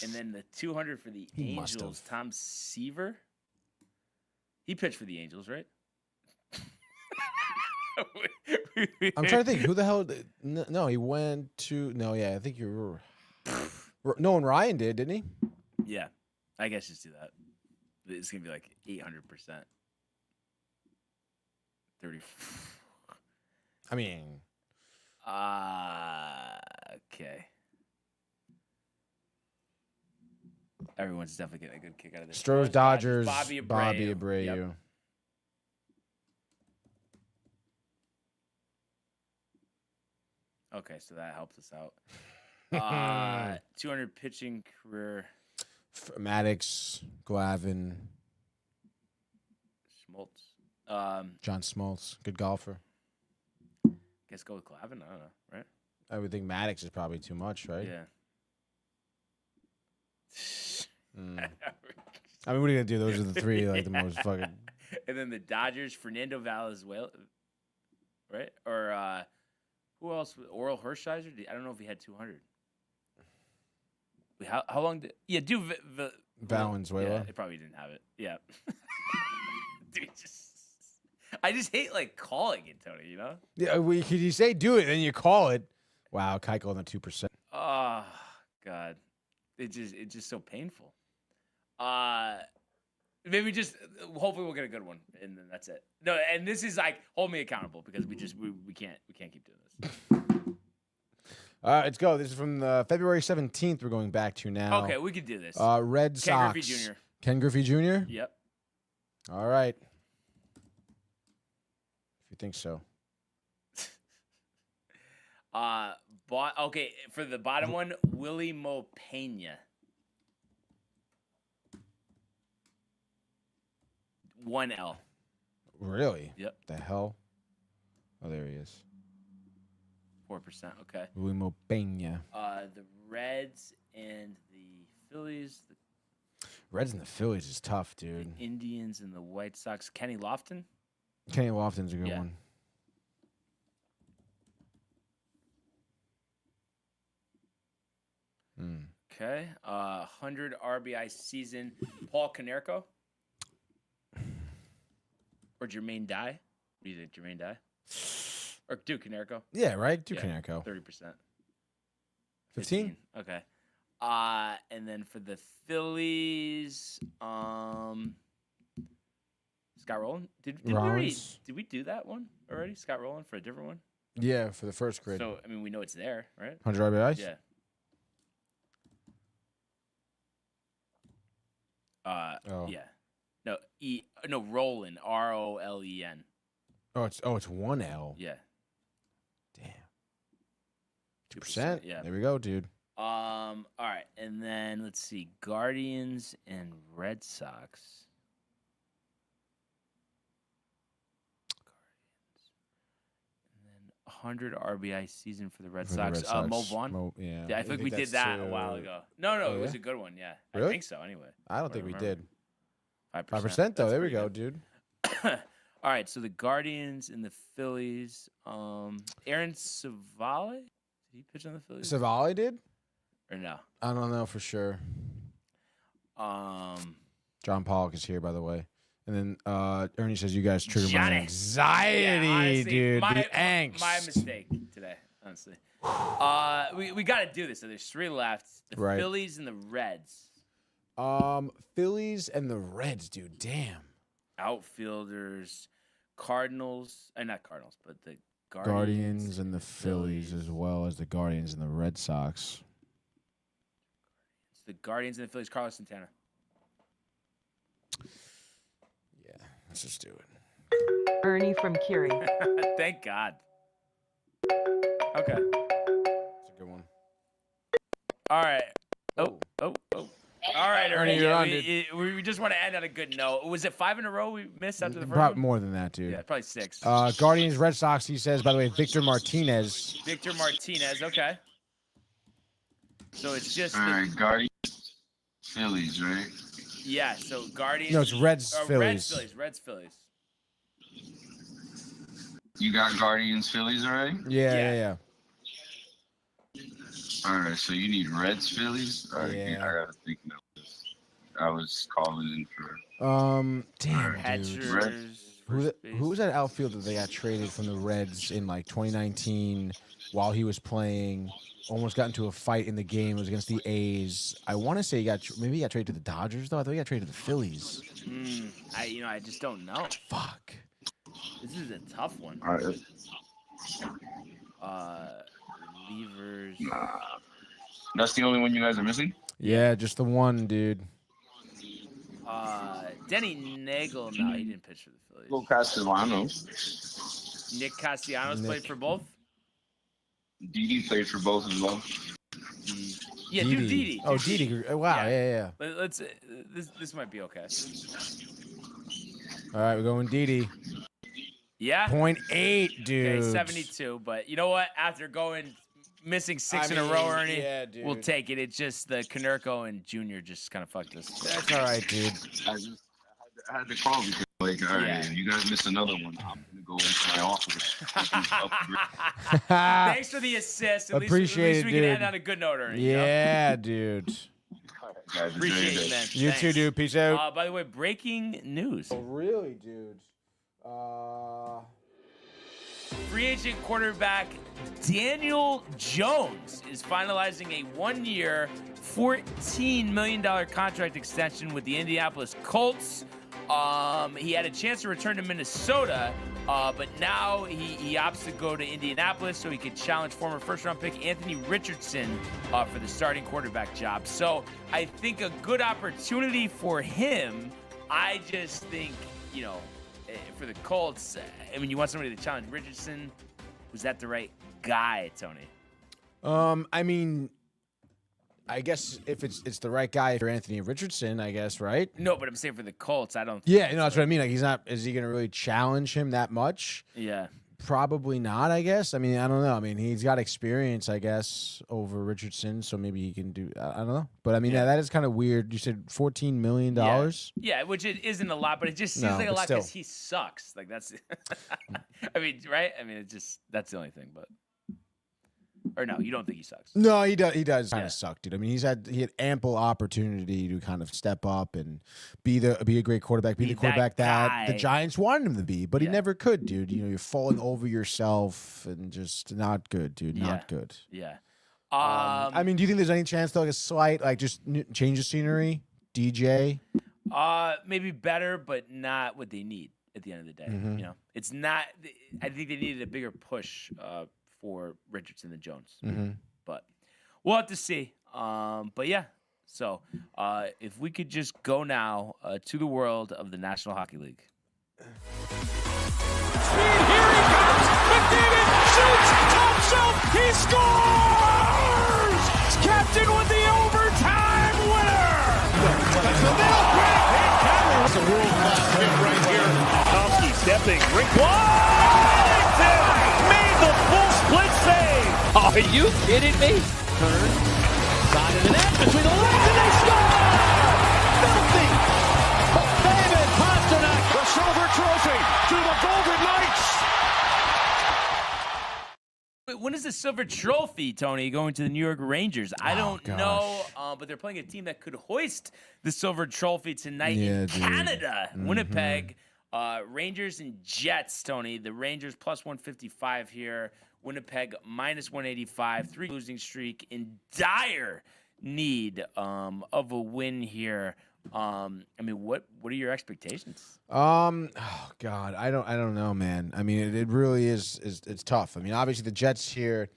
[SPEAKER 1] And then the 200 for the
[SPEAKER 4] He must
[SPEAKER 1] Angels,
[SPEAKER 4] have.
[SPEAKER 1] Tom Seaver. He pitched for the Angels, right?
[SPEAKER 4] I'm trying to think. Who the hell? No, he went to. No, yeah, I think you were. Nolan Ryan did, didn't he?
[SPEAKER 1] Yeah. I guess just do that. It's going to be like 800%. 30.
[SPEAKER 4] I mean.
[SPEAKER 1] Okay. Everyone's definitely getting a good kick out of this.
[SPEAKER 4] Stroh's Dodgers,
[SPEAKER 1] Bobby
[SPEAKER 4] Bobby
[SPEAKER 1] Abreu.
[SPEAKER 4] Abreu.
[SPEAKER 1] Yep. Okay, so that helps us out. 200 pitching career.
[SPEAKER 4] Maddox, Glavine,
[SPEAKER 1] Schmaltz.
[SPEAKER 4] John Smoltz, good golfer.
[SPEAKER 1] Guess go with Glavine. I don't know, right?
[SPEAKER 4] I would think Maddox is probably too much, right?
[SPEAKER 1] Yeah.
[SPEAKER 4] I mean, what are you gonna do? Those are the three, like the most fucking.
[SPEAKER 1] And then the Dodgers, Fernando Valenzuela, right? Or who else? Oral Hershiser. I don't know if he had 200. Wait, how long did? Yeah, do
[SPEAKER 4] Valenzuela.
[SPEAKER 1] Yeah, it probably didn't have it. Yeah. Dude, I just hate like calling it, Tony. You know?
[SPEAKER 4] Yeah, could you say do it and you call it? Wow, Keuchel on the 2%.
[SPEAKER 1] Oh God, it's just so painful. Maybe just hopefully we'll get a good one, and then that's it. No, and this is like hold me accountable because we can't keep doing this.
[SPEAKER 4] Let's go. This is from February 17th. We're going back to now.
[SPEAKER 1] Okay, we could do this.
[SPEAKER 4] Red
[SPEAKER 1] Ken
[SPEAKER 4] Sox.
[SPEAKER 1] Griffey Jr.
[SPEAKER 4] Ken Griffey Jr.
[SPEAKER 1] Yep.
[SPEAKER 4] All right. If you think so.
[SPEAKER 1] Okay, for the bottom one, Willie Mo Pena. 1L.
[SPEAKER 4] Really?
[SPEAKER 1] Yep.
[SPEAKER 4] The hell? Oh, there he is.
[SPEAKER 1] 4%. Okay.
[SPEAKER 4] William Peña.
[SPEAKER 1] The Reds and the Phillies. The
[SPEAKER 4] Reds and the Phillies is tough, dude.
[SPEAKER 1] Indians and the White Sox. Kenny Lofton.
[SPEAKER 4] Kenny Lofton's a good
[SPEAKER 1] Yeah.
[SPEAKER 4] one.
[SPEAKER 1] Okay. 100 RBI season. Paul Konerko. Or Jermaine Dye. What do you think, Jermaine Dye? Or Duke Konerko?
[SPEAKER 4] Yeah, right?
[SPEAKER 1] Yeah,
[SPEAKER 4] Konerko.
[SPEAKER 1] 30%.
[SPEAKER 4] 15?
[SPEAKER 1] Okay. And then for the Phillies, Scott Rowland. Did we do that one already? Scott Rowland for a different one?
[SPEAKER 4] Yeah, for the first grade.
[SPEAKER 1] So I mean we know it's there, right?
[SPEAKER 4] 100 RBIs?
[SPEAKER 1] Yeah. Yeah. No, Roland, Rolen.
[SPEAKER 4] Oh, it's 1L.
[SPEAKER 1] Yeah.
[SPEAKER 4] Damn. 2%.
[SPEAKER 1] Yeah.
[SPEAKER 4] There we go, dude.
[SPEAKER 1] All right, and then let's see, Guardians and Red Sox. 100 RBI season for the Red Sox. Mo Vaughn.
[SPEAKER 4] Yeah,
[SPEAKER 1] I think we did that a while ago. No, it was a good one. Yeah,
[SPEAKER 4] really?
[SPEAKER 1] I think so. Anyway,
[SPEAKER 4] I don't think we did.
[SPEAKER 1] 5%,
[SPEAKER 4] though. There we go, dude.
[SPEAKER 1] All right, so the Guardians and the Phillies. Aaron Savale, did he pitch on the Phillies?
[SPEAKER 4] Savale did?
[SPEAKER 1] Or no?
[SPEAKER 4] I don't know for sure. John Pollock is here, by the way. And then Ernie says you guys trigger my anxiety,
[SPEAKER 1] honestly,
[SPEAKER 4] dude.
[SPEAKER 1] My
[SPEAKER 4] angst.
[SPEAKER 1] My mistake today, honestly. We got to do this. So there's 3 left. The Phillies and the Reds.
[SPEAKER 4] Phillies and the Reds, dude. Damn.
[SPEAKER 1] Outfielders, Cardinals. Not Cardinals, but the
[SPEAKER 4] Guardians and the Phillies, as well as the Guardians and the Red Sox.
[SPEAKER 1] It's the Guardians and the Phillies. Carlos Santana.
[SPEAKER 4] Yeah, let's just do it.
[SPEAKER 8] Ernie from Curie.
[SPEAKER 1] Thank God. Okay.
[SPEAKER 4] That's a good one.
[SPEAKER 1] All right. Oh. All right, Ernie.
[SPEAKER 4] you're on,
[SPEAKER 1] we just want to end on a good note. Was it 5 in a row we missed after the first
[SPEAKER 4] Probably
[SPEAKER 1] one?
[SPEAKER 4] more than that, dude.
[SPEAKER 1] Yeah, probably 6.
[SPEAKER 4] Guardians, Red Sox, he says, by the way, Victor Martinez.
[SPEAKER 1] Victor Martinez, okay. So it's just
[SPEAKER 7] All right, Guardians, Phillies, right?
[SPEAKER 1] Yeah, so Guardians.
[SPEAKER 4] No, it's Reds, Phillies.
[SPEAKER 1] Reds, Phillies.
[SPEAKER 7] You got Guardians, Phillies already?
[SPEAKER 4] Yeah.
[SPEAKER 7] All right, so you need Reds, Phillies? All right,
[SPEAKER 4] Yeah.
[SPEAKER 7] I got to think now. I was calling in for...
[SPEAKER 4] Damn, dude.
[SPEAKER 1] Catchers.
[SPEAKER 4] Who was that outfielder they got traded from the Reds in like 2019 while he was playing? Almost got into a fight in the game. It was against the A's. I want to say he got traded to the Dodgers though. I thought he got traded to the Phillies.
[SPEAKER 1] I just don't know.
[SPEAKER 4] Fuck.
[SPEAKER 1] This is a tough one.
[SPEAKER 7] All right.
[SPEAKER 1] Relievers.
[SPEAKER 7] That's the only one you guys are missing?
[SPEAKER 4] Yeah, just the one, dude.
[SPEAKER 1] Denny Nagel. No, he didn't pitch for the Phillies.
[SPEAKER 7] Well, Castellanos.
[SPEAKER 1] Nick Castellanos played for both.
[SPEAKER 7] Didi played for both as well.
[SPEAKER 1] Yeah, do Didi.
[SPEAKER 4] Oh, Didi. Wow, yeah.
[SPEAKER 1] Let's. This might be okay.
[SPEAKER 4] All right, we're going Didi.
[SPEAKER 1] Yeah.
[SPEAKER 4] 0.8, dude.
[SPEAKER 1] Okay, 72. But you know what? After missing 6 in a row, Ernie, we'll take it. It's just the Konerko and Junior just kind of fucked us.
[SPEAKER 4] That's all right, dude.
[SPEAKER 7] I had to call because, like, all right, if you guys miss another one, I'm going to go into my office.
[SPEAKER 1] Thanks for the assist. At least we can end on a good note, Ernie.
[SPEAKER 4] Yeah, dude.
[SPEAKER 7] Guys,
[SPEAKER 1] Appreciate it, man.
[SPEAKER 4] You too, dude. Peace out.
[SPEAKER 1] By the way, breaking news.
[SPEAKER 4] Oh, really, dude?
[SPEAKER 1] Free agent quarterback Daniel Jones is finalizing a 1-year, $14 million contract extension with the Indianapolis Colts. He had a chance to return to Minnesota, but now he opts to go to Indianapolis so he could challenge former first-round pick Anthony Richardson for the starting quarterback job. So I think a good opportunity for him. I just think, for the Colts, I mean, you want somebody to challenge Richardson. Was that the right guy, Tony?
[SPEAKER 4] I mean, I guess if it's the right guy for Anthony Richardson, I guess, right?
[SPEAKER 1] No, but I'm saying for the Colts, I don't.
[SPEAKER 4] Yeah, that's what I mean. Like, is he going to really challenge him that much?
[SPEAKER 1] Yeah.
[SPEAKER 4] Probably not, I guess. I mean, I don't know. I mean, he's got experience, I guess, over Richardson, so maybe he can do. I don't know. But I mean, that is kind of weird. You said $14 million?
[SPEAKER 1] Yeah, which it isn't a lot, but it just seems like a lot because he sucks. Like, that's. I mean, right? I mean, that's the only thing, but. Or no, you don't think he sucks?
[SPEAKER 4] No, he does. He does kind of suck, dude. I mean, he had ample opportunity to kind of step up and be a great quarterback, be the quarterback that the Giants wanted him to be, but he never could, dude. You're falling over yourself and just not good, dude. Not good.
[SPEAKER 1] Yeah.
[SPEAKER 4] I mean, do you think there's any chance though, like a slight, like just change of scenery, DJ?
[SPEAKER 1] Maybe better, but not what they need at the end of the day.
[SPEAKER 4] Mm-hmm.
[SPEAKER 1] It's not. I think they needed a bigger push. For Richardson and Jones.
[SPEAKER 4] Mm-hmm.
[SPEAKER 1] But we'll have to see. But yeah, so if we could just go now to the world of the National Hockey League.
[SPEAKER 5] Speed, here he comes! McDavid shoots! Top shelf! He scores! Captain with the overtime winner! That's the middle quick! That's a world-class hit right here. Tomsky stepping, rink wide! Made the full
[SPEAKER 3] Are you kidding me?
[SPEAKER 5] Turn, side of the net, between the legs, and they score! Filthy! David Pasternak, the silver trophy to the Golden Knights!
[SPEAKER 1] Wait, when is the silver trophy, Tony, going to the New York Rangers? I don't know, but they're playing a team that could hoist the silver trophy tonight in Canada, Winnipeg. Rangers and Jets, Tony. The Rangers plus 155 here. Winnipeg minus 185. 3 losing streak, in dire need of a win here. I mean, what are your expectations?
[SPEAKER 4] Oh God, I don't know, man. I mean, it really is it's tough. I mean, obviously the Jets here,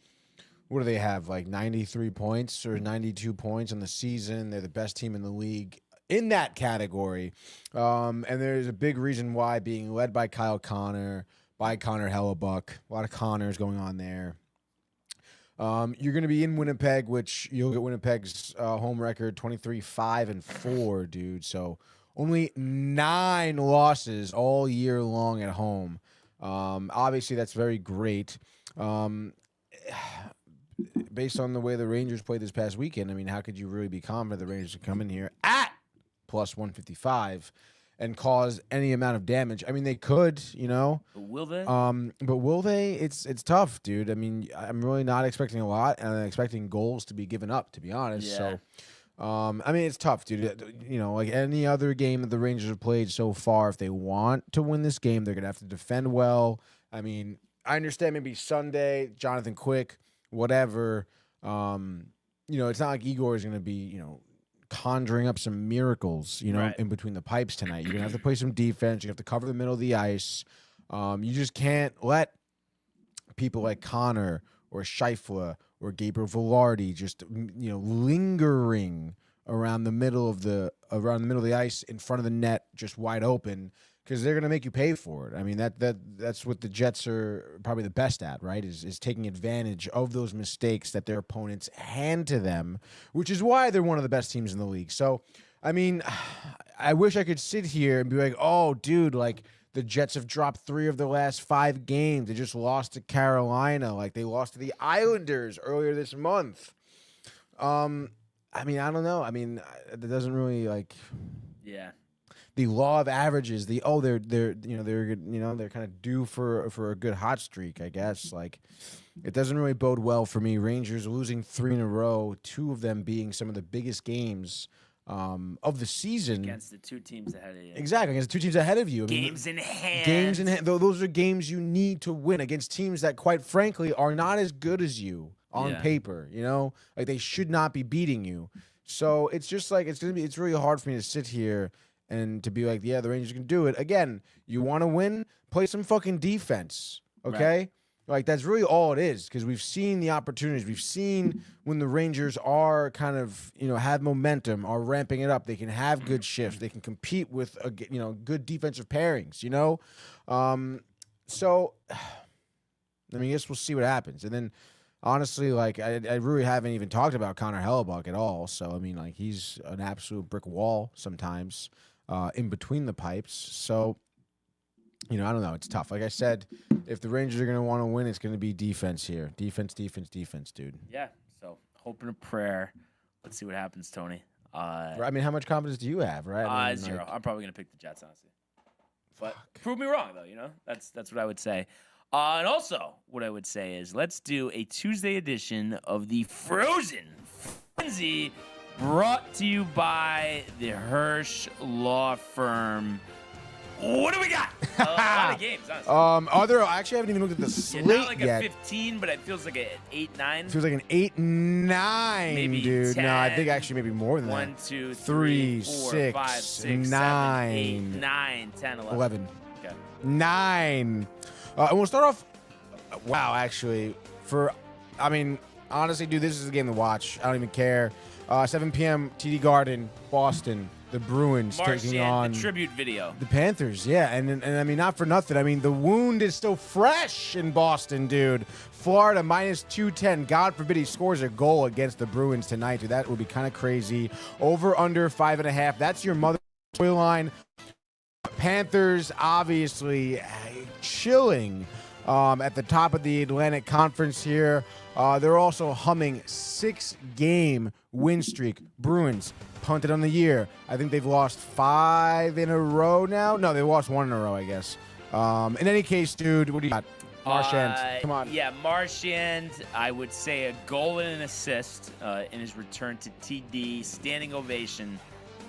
[SPEAKER 4] what do they have? Like 93 points or 92 points on the season. They're the best team in the league in that category. And there's a big reason why, being led by Kyle Connor, by Connor Hellebuck. A lot of Connors going on there. You're going to be in Winnipeg, which you'll get Winnipeg's home record 23-5-4, dude. So only 9 losses all year long at home. Obviously, that's very great. Based on the way the Rangers played this past weekend, I mean, how could you really be confident the Rangers could come in here at plus 155 and cause any amount of damage? I mean, they could, you know.
[SPEAKER 1] But will they?
[SPEAKER 4] But will they? It's tough, dude. I mean, I'm really not expecting a lot, and I'm expecting goals to be given up, to be honest.
[SPEAKER 1] Yeah.
[SPEAKER 4] So, I mean, it's tough, dude. You know, like any other game that the Rangers have played so far, if they want to win this game, they're going to have to defend well. I mean, I understand maybe Sunday, Jonathan Quick, whatever. You know, it's not like Igor is going to be, you know, conjuring up some miracles, you know, in between the pipes tonight. You're going to have to play some defense. You have to cover the middle of the ice. You just can't let people like Connor or Scheifele or Gabriel Velarde just, you know, lingering around the middle of the ice in front of the net, just wide open, because they're going to make you pay for it. I mean, that's what the Jets are probably the best at, right? Is taking advantage of those mistakes that their opponents hand to them, which is why they're one of the best teams in the league. So, I mean, I wish I could sit here and be like, oh, dude, like the Jets have dropped 3 of their last 5 games. They just lost to Carolina. Like they lost to the Islanders earlier this month. I mean, I don't know. I mean, it doesn't really like.
[SPEAKER 1] Yeah.
[SPEAKER 4] The law of averages, they're kind of due for a good hot streak, I guess. Like, it doesn't really bode well for me. Rangers losing 3 in a row, 2 of them being some of the biggest games of the season
[SPEAKER 1] Against the 2 teams ahead of you.
[SPEAKER 4] Exactly, against the 2 teams ahead of you. I mean,
[SPEAKER 1] Games in hand.
[SPEAKER 4] games in hand. Those are games you need to win against teams that, quite frankly, are not as good as you on paper. You know, like they should not be beating you. So it's just like it's really hard for me to sit here and to be like, yeah, the Rangers can do it. Again, you want to win? Play some fucking defense, okay?
[SPEAKER 1] Right.
[SPEAKER 4] Like, that's really all it is, because we've seen the opportunities. We've seen when the Rangers are kind of, you know, have momentum, are ramping it up. They can have good shifts. They can compete with, you know, good defensive pairings, you know? So, I mean, I guess we'll see what happens. And then, honestly, like, I really haven't even talked about Connor Hellebuck at all. So, I mean, like, he's an absolute brick wall sometimes. In between the pipes. So, you know, I don't know. It's tough. Like I said, if the Rangers are going to want to win, it's going to be defense here. Defense, dude.
[SPEAKER 1] Yeah. So, hope and a prayer. Let's see what happens, Tony.
[SPEAKER 4] I mean, how much confidence do you have, right? I mean,
[SPEAKER 1] 0.
[SPEAKER 4] like,
[SPEAKER 1] I'm probably going to pick the Jets, honestly. But prove me wrong, though, you know? That's what I would say. And also, what I would say is let's do a Tuesday edition of the Frozen Frenzy, brought to you by the Hirsch Law Firm. What do we got? A lot of games, honestly.
[SPEAKER 4] I actually haven't even looked at the slate
[SPEAKER 1] not like
[SPEAKER 4] yet.
[SPEAKER 1] a 15, but it feels like an 8-9.
[SPEAKER 4] It feels like an 8-9,
[SPEAKER 1] Maybe
[SPEAKER 4] dude.
[SPEAKER 1] 10,
[SPEAKER 4] No, I think actually maybe more than
[SPEAKER 1] 1,
[SPEAKER 4] that.
[SPEAKER 1] 2,
[SPEAKER 4] 3,
[SPEAKER 1] 4,
[SPEAKER 4] 6,
[SPEAKER 1] 5, 6,
[SPEAKER 4] 9,
[SPEAKER 1] 7, 8, 9, 10, 11. Okay.
[SPEAKER 4] 9. And we'll start off. Wow, actually, honestly, dude, this is a game to watch. I don't even care. 7 p.m. TD Garden, Boston. The Bruins taking on
[SPEAKER 1] the tribute video.
[SPEAKER 4] The Panthers, yeah. And I mean, not for nothing. I mean, the wound is still fresh in Boston, dude. Florida minus 210. God forbid he scores a goal against the Bruins tonight, dude. That would be kind of crazy. Over, under 5.5. That's your mother line. Panthers, obviously, chilling at the top of the Atlantic Conference here. They're also humming 6-game win streak. Bruins punted on the year. I think they've lost 5 in a row now. No, they lost 1 in a row, I guess. In any case, dude, what do you got? Marchand, come on.
[SPEAKER 1] Yeah, Marchand, I would say a goal and an assist in his return to TD, standing ovation.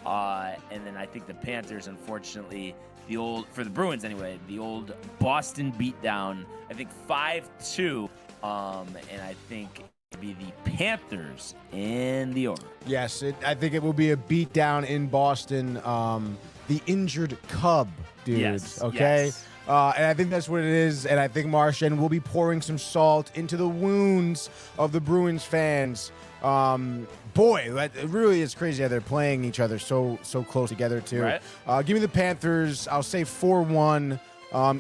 [SPEAKER 1] And then I think the Panthers, unfortunately, for the Bruins anyway, the old Boston beatdown, I think 5-2. And I think it'd be the Panthers and the over.
[SPEAKER 4] Yes, I think it will be a beatdown in Boston. The injured Cub, dude.
[SPEAKER 1] Yes,
[SPEAKER 4] okay?
[SPEAKER 1] yes.
[SPEAKER 4] And I think that's what it is. And I think Marchand will be pouring some salt into the wounds of the Bruins fans. Boy, it really is crazy how they're playing each other so close together, too.
[SPEAKER 1] Right.
[SPEAKER 4] Give me the Panthers. I'll say 4-1.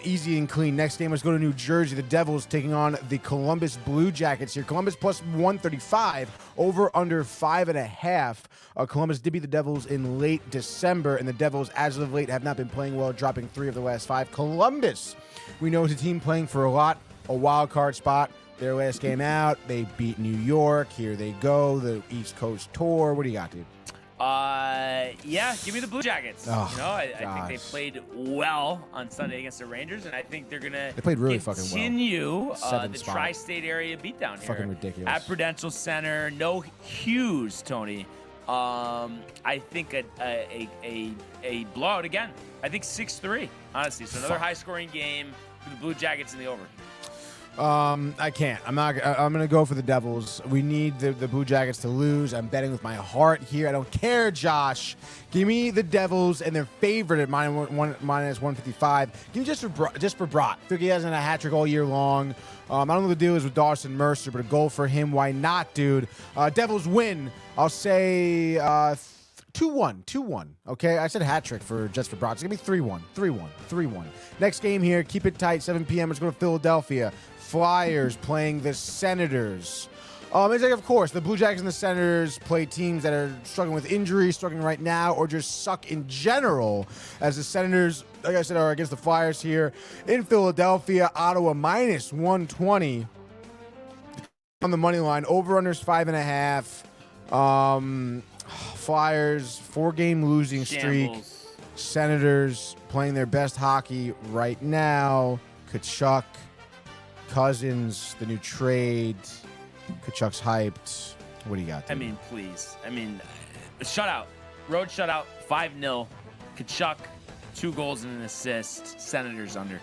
[SPEAKER 4] Easy and clean. Next game, let's go to New Jersey. The Devils taking on the Columbus Blue Jackets here. Columbus plus 135, over under 5.5. Columbus did beat the Devils in late December, and the Devils, as of late, have not been playing well, dropping 3 of the last 5. Columbus, we know, is a team playing for a wild card spot. Their last game out, they beat New York. Here they go, the East Coast tour. What do you got, dude?
[SPEAKER 1] Yeah, give me the Blue Jackets.
[SPEAKER 4] Oh,
[SPEAKER 1] I think they played well on Sunday against the Rangers, and I think they're gonna
[SPEAKER 4] They played really fucking well.
[SPEAKER 1] continue
[SPEAKER 4] 7th
[SPEAKER 1] the
[SPEAKER 4] spot.
[SPEAKER 1] tri-state area beatdown here.
[SPEAKER 4] Fucking ridiculous.
[SPEAKER 1] At Prudential Center, no Hughes, Tony. I think a blowout again. I think 6-3, honestly. So another high-scoring game for the Blue Jackets in the over.
[SPEAKER 4] I can't. I'm gonna go for the Devils. We need the Blue Jackets to lose. I'm betting with my heart here. I don't care, Josh. Give me the Devils and their favorite at minus 155. Give me just for Brott. I think he hasn't a hat trick all year long. I don't know what the deal is with Dawson Mercer, but a goal for him. Why not, dude? Devils win. I'll say 2-1. Okay, I said hat trick for Brott. So give me 3-1. Next game here. Keep it tight. 7 p.m. Let's go to Philadelphia. Flyers playing the Senators. It's like, of course, the Blue Jackets and the Senators play teams that are struggling with injuries, struggling right now, or just suck in general. As the Senators, like I said, are against the Flyers here in Philadelphia. Ottawa minus 120 on the money line. Over/unders 5.5. Flyers 4-game losing streak.
[SPEAKER 1] Shambles.
[SPEAKER 4] Senators playing their best hockey right now. Kachuk. Cousins, the new trade. Kachuk's hyped. What do you got, dude?
[SPEAKER 1] I mean, please. Shutout. Road shutout, 5-0. Kachuk, 2 goals and an assist. Senators under.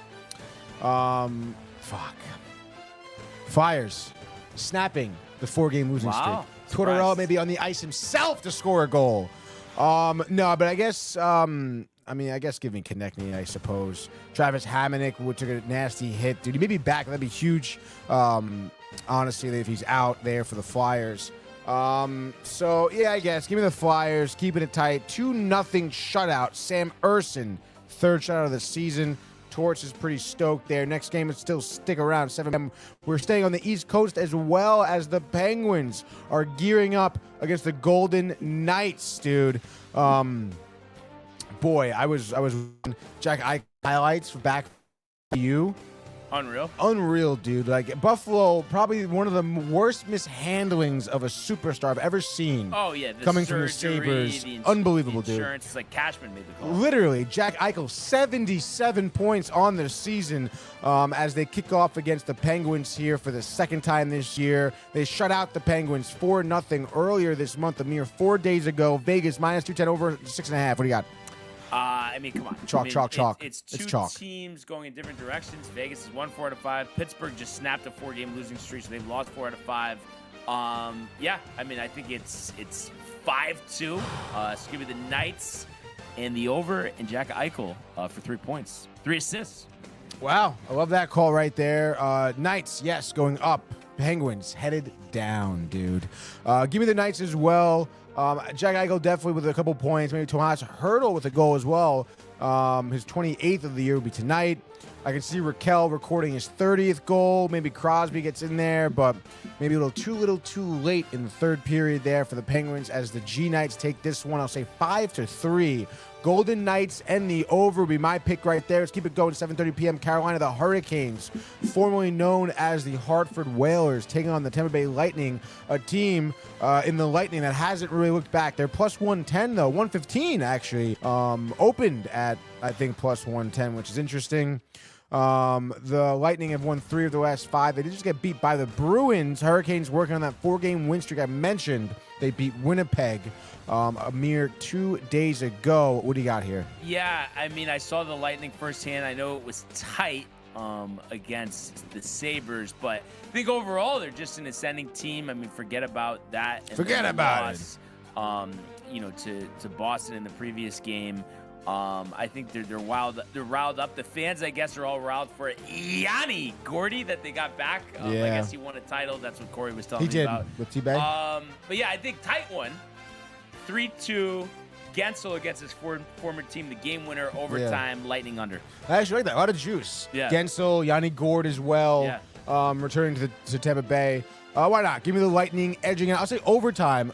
[SPEAKER 4] Flyers snapping the 4-game losing
[SPEAKER 1] Wow.
[SPEAKER 4] streak. Tortorella
[SPEAKER 1] Surprise.
[SPEAKER 4] may be on the ice himself to score a goal. No, but I guess give me Konechny, I suppose. Travis Hamonic took a nasty hit. Dude, he may be back. That'd be huge, honestly, if he's out there for the Flyers. So, yeah, I guess. Give me the Flyers. Keeping it tight. 2-0 shutout. Sam Urson, 3rd shutout of the season. Torch is pretty stoked there. Next game, it's still stick around. 7 p.m. We're staying on the East Coast as well as the Penguins are gearing up against the Golden Knights, dude. Boy, I was Jack Eichel highlights for back for you. Unreal, dude. Like, Buffalo, probably one of the worst mishandlings of a superstar I've ever seen.
[SPEAKER 1] Oh, yeah.
[SPEAKER 4] Coming from the Sabres. Unbelievable, dude.
[SPEAKER 1] It's like Cashman made the call.
[SPEAKER 4] Literally, Jack Eichel, 77 points on the season as they kick off against the Penguins here for the 2nd time this year. They shut out the Penguins 4-0 earlier this month, a mere 4 days ago. Vegas, minus 210, over 6.5. What do you got?
[SPEAKER 1] Come on.
[SPEAKER 4] Chalk.
[SPEAKER 1] It's two
[SPEAKER 4] chalk.
[SPEAKER 1] teams going in different directions. Vegas is won 4 out of 5. Pittsburgh just snapped a 4-game losing streak, so they've lost 4 out of 5. I think it's 5-2. So give me the Knights and the over and Jack Eichel for 3 points. 3 assists.
[SPEAKER 4] Wow, I love that call right there. Knights, yes, going up. Penguins headed down, dude. Give me the Knights as well. Jack Eichel definitely with a couple points. Maybe Tomas Hertl with a goal as well. His 28th of the year will be tonight. I can see Raquel recording his 30th goal. Maybe Crosby gets in there, but maybe a little too late in the third period there for the Penguins as the G Knights take this one. I'll say 5-3. Golden Knights and the over will be my pick right there. Let's keep it going. 7:30 p.m. Carolina, the Hurricanes, formerly known as the Hartford Whalers, taking on the Tampa Bay Lightning, a team in the Lightning that hasn't really looked back. They're plus 110, though. 115, actually. Opened at, I think, plus 110, which is interesting. The Lightning have won 3 of the last 5. They did just get beat by the Bruins. Hurricanes working on that 4-game win streak I mentioned. They beat Winnipeg a mere 2 days ago. What do you got here?
[SPEAKER 1] Yeah, I mean, I saw the Lightning firsthand. I know it was tight against the Sabres, but I think overall they're just an ascending team. I mean, forget about that. And
[SPEAKER 4] forget about it.
[SPEAKER 1] To Boston in the previous game. I think they're wild. They're riled up. The fans, I guess, are all riled for Yanni Gordy that they got back. I guess he won a title. That's what Corey was telling me about.
[SPEAKER 4] With T-Bag.
[SPEAKER 1] But yeah, I think tight one. 3-2. Gensel against his former team, the game winner, overtime, Lightning under.
[SPEAKER 4] I actually like that. A lot of juice.
[SPEAKER 1] Yeah.
[SPEAKER 4] Gensel, Yanni Gord as well.
[SPEAKER 1] Yeah.
[SPEAKER 4] Returning to Tampa Bay. Why not? Give me the Lightning edging it. I'll say overtime.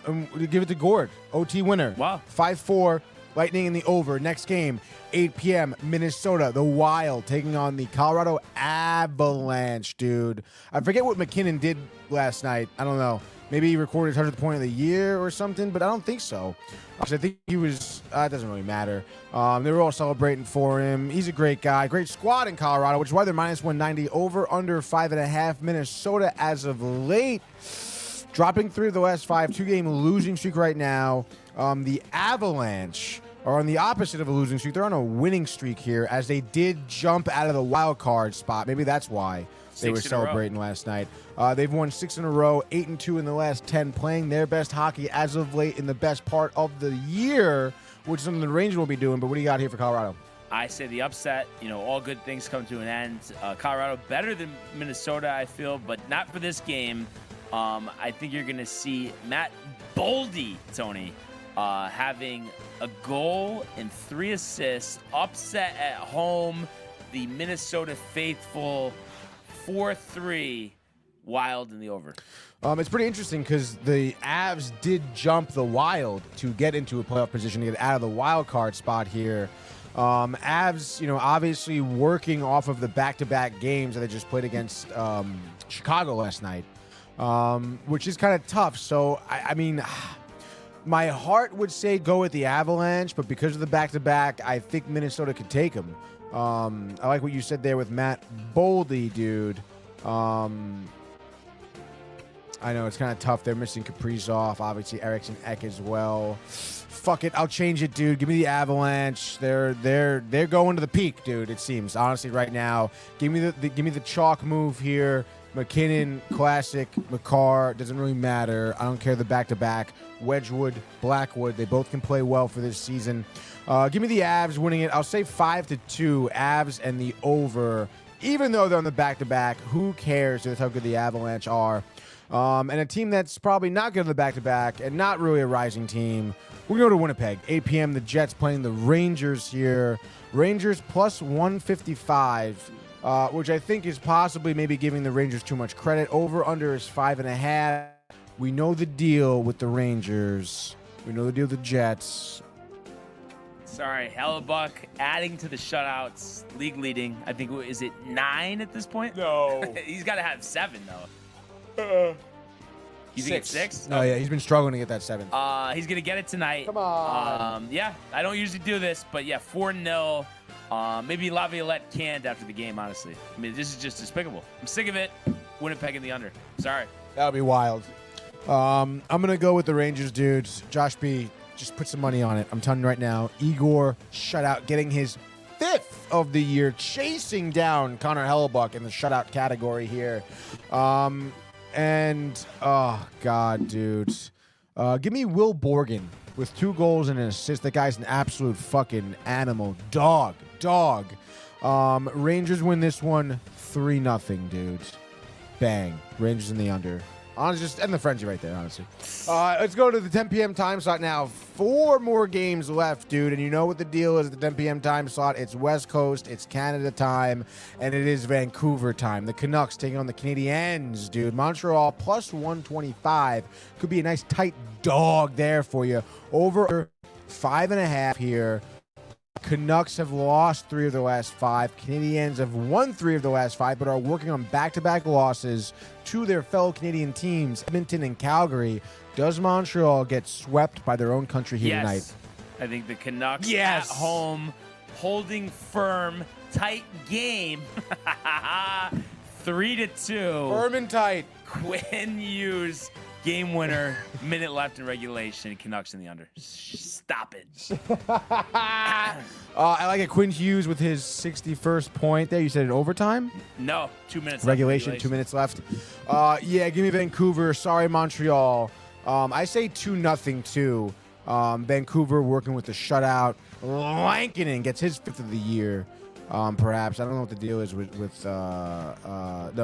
[SPEAKER 4] Give it to Gord. OT winner.
[SPEAKER 1] Wow.
[SPEAKER 4] 5-4. Lightning in the over. Next game, 8 p.m., Minnesota, the Wild, taking on the Colorado Avalanche, dude. I forget what McKinnon did last night. I don't know. Maybe he recorded his 100th point of the year or something, but I don't think so. Because I think he was, it doesn't really matter. They were all celebrating for him. He's a great guy. Great squad in Colorado, which is why they're minus 190 over under 5.5. Minnesota as of late, dropping 3 of the last 5, 2-game losing streak right now. The Avalanche are on the opposite of a losing streak. They're on a winning streak here as they did jump out of the wild card spot. Maybe that's why they were celebrating last night. They've won 6 in a row, 8-2 in the last 10, playing their best hockey as of late in the best part of the year, which is something the Rangers will be doing. But what do you got here for Colorado?
[SPEAKER 1] I say the upset. All good things come to an end. Colorado better than Minnesota, I feel, but not for this game. I think you're going to see Matt Boldy, Tony, having a goal and 3 assists, upset at home, the Minnesota faithful, 4-3, Wild in the over.
[SPEAKER 4] It's pretty interesting because the Avs did jump the Wild to get into a playoff position to get out of the wild card spot here. Avs, obviously working off of the back-to-back games that they just played against Chicago last night, which is kind of tough. So, I mean, my heart would say go with the Avalanche, but because of the back-to-back, I think Minnesota could take them. I like what you said there with Matt Boldy, dude. I know it's kind of tough. They're missing Kaprizov, obviously Eriksson Ek as well. Fuck it, I'll change it, dude. Give me the Avalanche. They're going to the peak, dude. It seems honestly right now. Give me the chalk move here. McKinnon, Classic, McCarr, doesn't really matter. I don't care the back-to-back. Wedgwood, Blackwood, they both can play well for this season. Give me the Avs winning it. I'll say 5-2, Avs and the over. Even though they're on the back-to-back, who cares? That's how good the Avalanche are. And a team that's probably not good on the back-to-back and not really a rising team. We're going to go to Winnipeg. 8 p.m., the Jets playing the Rangers here. Rangers plus 155. Which I think is possibly maybe giving the Rangers too much credit. Over-under is 5.5. We know the deal with the Rangers. We know the deal with the Jets.
[SPEAKER 1] Sorry, Hellebuck adding to the shutouts, league leading. I think, is it 9 at this point?
[SPEAKER 4] No.
[SPEAKER 1] He's got to have 7, though. You think it's 6?
[SPEAKER 4] No, yeah, he's been struggling to get that 7.
[SPEAKER 1] He's going to get it tonight.
[SPEAKER 4] Come on.
[SPEAKER 1] Yeah, I don't usually do this, but yeah, 4-0. Maybe Laviolette canned after the game, honestly. I mean, this is just despicable. I'm sick of it. Winnipeg in the under. Sorry.
[SPEAKER 4] That would be wild. I'm going to go with the Rangers, dudes. Josh B, just put some money on it. I'm telling you right now. Igor shutout, getting his 5th of the year, chasing down Connor Hellebuck in the shutout category here. And, oh, God, dude. Give me Will Borgen with 2 goals and an assist. That guy's an absolute fucking animal. Dog. Rangers win this one 3-0, dude. Bang. Rangers in the under. Honestly, just end the frenzy right there, honestly. Let's go to the 10 p.m. time slot now. 4 more games left, dude. And you know what the deal is at the 10 p.m. time slot. It's West Coast, it's Canada time, and it is Vancouver time. The Canucks taking on the Canadiens, dude. Montreal plus 125. Could be a nice tight dog there for you. Over 5.5 here. Canucks have lost 3 of their last 5. Canadiens have won 3 of the last 5, but are working on back-to-back losses to their fellow Canadian teams, Edmonton and Calgary. Does Montreal get swept by their own country here tonight?
[SPEAKER 1] I think the Canucks at home, holding firm, tight game. 3-2.
[SPEAKER 4] Firm and tight.
[SPEAKER 1] Quinn Hughes, game winner, minute left in regulation. Canucks in the under. Stop it.
[SPEAKER 4] I like it. Quinn Hughes with his 61st point there. You said in overtime?
[SPEAKER 1] No, 2 minutes
[SPEAKER 4] Regulation,
[SPEAKER 1] left.
[SPEAKER 4] 2 minutes left. Yeah, give me Vancouver. Sorry, Montreal. I say 2-0 too. Vancouver working with the shutout. Lankinen gets his 5th of the year. Perhaps. I don't know what the deal is with no,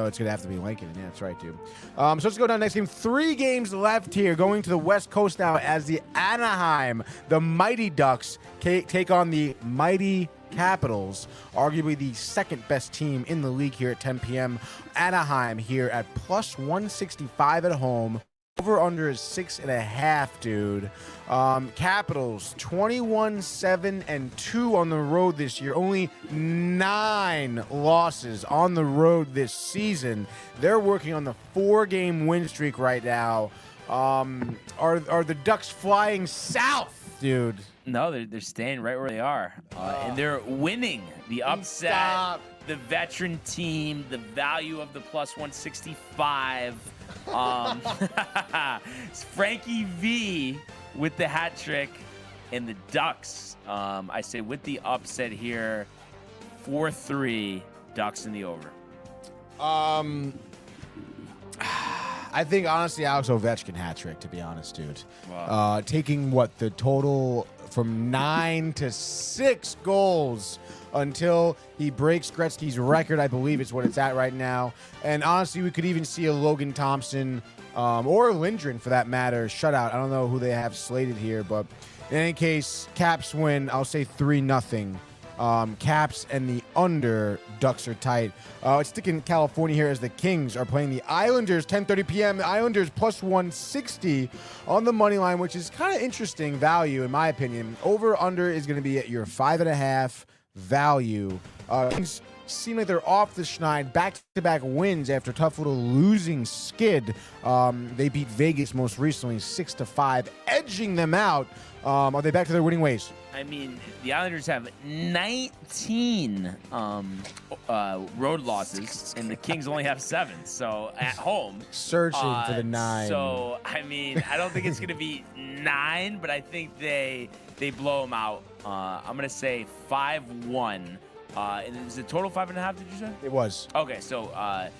[SPEAKER 4] it's going to have to be Lankinen. Yeah, that's right, dude. So let's go down next game. 3 games left here. Going to the West Coast now as the Anaheim, the Mighty Ducks, take on the Mighty Capitals, arguably the second best team in the league here at 10 p.m. Anaheim here at plus 165 at home. Over under is 6.5, dude. Capitals 21-7-2 on the road this year. Only 9 losses on the road this season. They're working on the 4-game win streak right now. Are the Ducks flying south, dude?
[SPEAKER 1] No, they're staying right where they are, and they're winning. The upset, the veteran team, the value of the plus 165. Frankie V with the hat trick, and the Ducks. I say with the upset here, 4-3 Ducks in the over.
[SPEAKER 4] I think honestly Alex Ovechkin hat trick, to be honest, dude.
[SPEAKER 1] Wow.
[SPEAKER 4] Taking the total from 9 to 6 goals until he breaks Gretzky's record. I believe it's what it's at right now. And honestly, we could even see a Logan Thompson or Lindgren, for that matter, shutout. I don't know who they have slated here, but in any case, Caps win. I'll say 3-0. Caps and the under. Ducks are tight. Let's stick in California here as the Kings are playing the Islanders, 10:30 p.m. The Islanders plus 160 on the money line, which is kind of interesting value in my opinion. Over under is going to be at your 5.5 value. Kings seem like they're off the schneid. Back-to-back wins after a tough little losing skid. They beat Vegas most recently 6-5, edging them out. Are they back to their winning ways?
[SPEAKER 1] I mean, the Islanders have 19 road losses, and the Kings only have 7. So at home,
[SPEAKER 4] searching for the 9.
[SPEAKER 1] So I mean, I don't think it's going to be 9, but I think they blow them out. I'm going to say 5-1. And is the total 5.5? Did you say?
[SPEAKER 4] It was.
[SPEAKER 1] Okay, so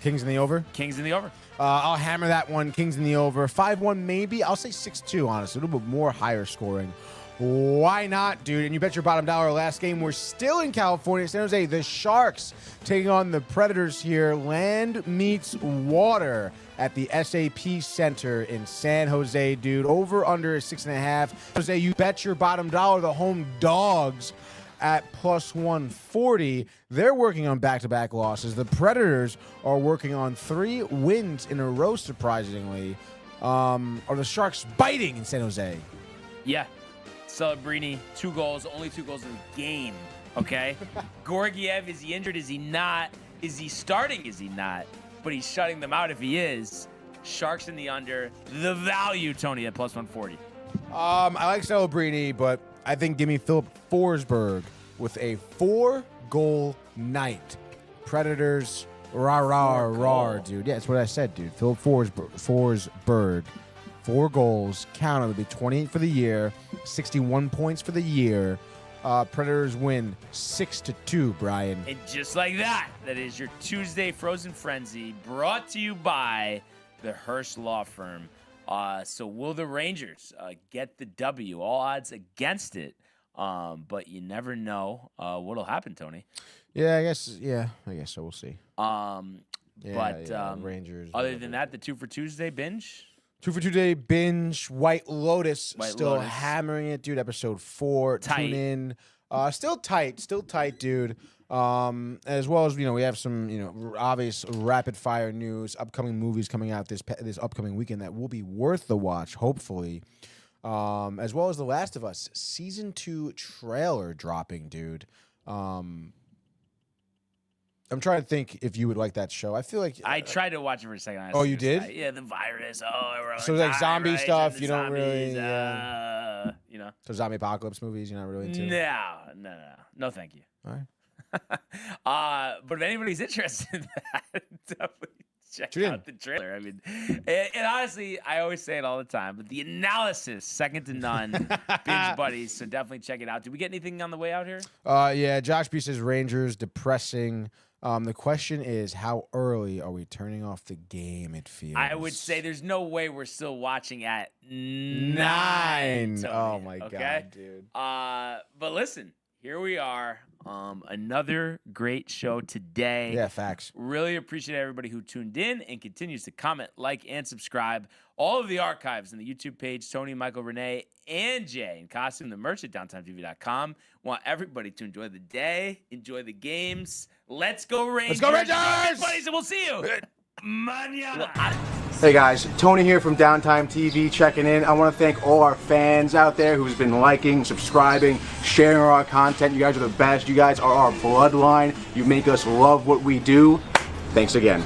[SPEAKER 4] Kings in the over.
[SPEAKER 1] Kings in the over.
[SPEAKER 4] I'll hammer that one. Kings in the over. 5-1 maybe. I'll say 6-2. Honestly, a little bit more higher scoring. Why not, dude? And you bet your bottom dollar. Last game, we're still in California, San Jose. The Sharks taking on the Predators here. Land meets water at the SAP Center in San Jose, dude. Over under is 6.5. Jose, you bet your bottom dollar. The home dogs at plus 140. They're working on back-to-back losses. The Predators are working on 3 wins in a row, surprisingly. Are the Sharks biting in San Jose?
[SPEAKER 1] Yeah. Celebrini, 2 goals, only 2 goals in the game, okay? Georgiev, is he injured? Is he not? Is he starting? Is he not? But he's shutting them out if he is. Sharks in the under. The value, Tony, at plus 140.
[SPEAKER 4] I like Celebrini, but I think give me Philip Forsberg with a 4-goal night. Predators, rah, dude. Yeah, that's what I said, dude. Philip Forsberg. 4 goals. Count them. It'll be 28 for the year, 61 points for the year. Predators win 6-2, Brian.
[SPEAKER 1] And just like that, that is your Tuesday Frozen Frenzy, brought to you by the Hearst Law Firm. So will the Rangers get the W? All odds against it. But you never know what'll happen, Tony.
[SPEAKER 4] Yeah, I guess so. We'll see. Rangers.
[SPEAKER 1] Other than that, the 2 for Tuesday binge.
[SPEAKER 4] 2 for Tuesday binge. White Lotus still
[SPEAKER 1] Lotus.
[SPEAKER 4] hammering it, dude. Episode 4.
[SPEAKER 1] Tight.
[SPEAKER 4] Tune in. Still tight, dude. As well as we have some obvious rapid fire news, upcoming movies coming out this upcoming weekend that will be worth the watch, hopefully. As well as The Last of Us season 2 trailer dropping, dude. I'm trying to think if you would like that show. I feel like
[SPEAKER 1] I tried to watch it for a second.
[SPEAKER 4] Oh, you did?
[SPEAKER 1] Yeah, the virus.
[SPEAKER 4] So like zombie stuff, you don't
[SPEAKER 1] zombies,
[SPEAKER 4] really. So zombie apocalypse movies, you're not really into.
[SPEAKER 1] No, thank you.
[SPEAKER 4] All right.
[SPEAKER 1] But if anybody's interested in that, definitely check
[SPEAKER 4] Tune in.
[SPEAKER 1] out the trailer. I mean, and honestly, I always say it all the time, but the analysis, second to none. Binge buddies, so definitely check it out. Did we get anything on the way out here?
[SPEAKER 4] Yeah, Josh B says Rangers, depressing. The question is, how early are we turning off the game, it feels?
[SPEAKER 1] I would say there's no way we're still watching at 9.
[SPEAKER 4] 9.
[SPEAKER 1] Tony,
[SPEAKER 4] Oh, my
[SPEAKER 1] okay?
[SPEAKER 4] God, dude.
[SPEAKER 1] But listen, here we are. Another great show today.
[SPEAKER 4] Yeah, facts.
[SPEAKER 1] Really appreciate everybody who tuned in and continues to comment, like, and subscribe. All of the archives on the YouTube page, Tony, Michael, Renee, and Jay, and costume the merch at DowntimeTV.com. Want everybody to enjoy the day, enjoy the games. Let's go Rangers!
[SPEAKER 4] Let's go Rangers!
[SPEAKER 1] Buddies, and we'll see you. Mañana.
[SPEAKER 2] Hey guys, Tony here from Downtime TV checking in. I want to thank all our fans out there who's been liking, subscribing, sharing our content. You guys are the best. You guys are our bloodline. You make us love what we do. Thanks again.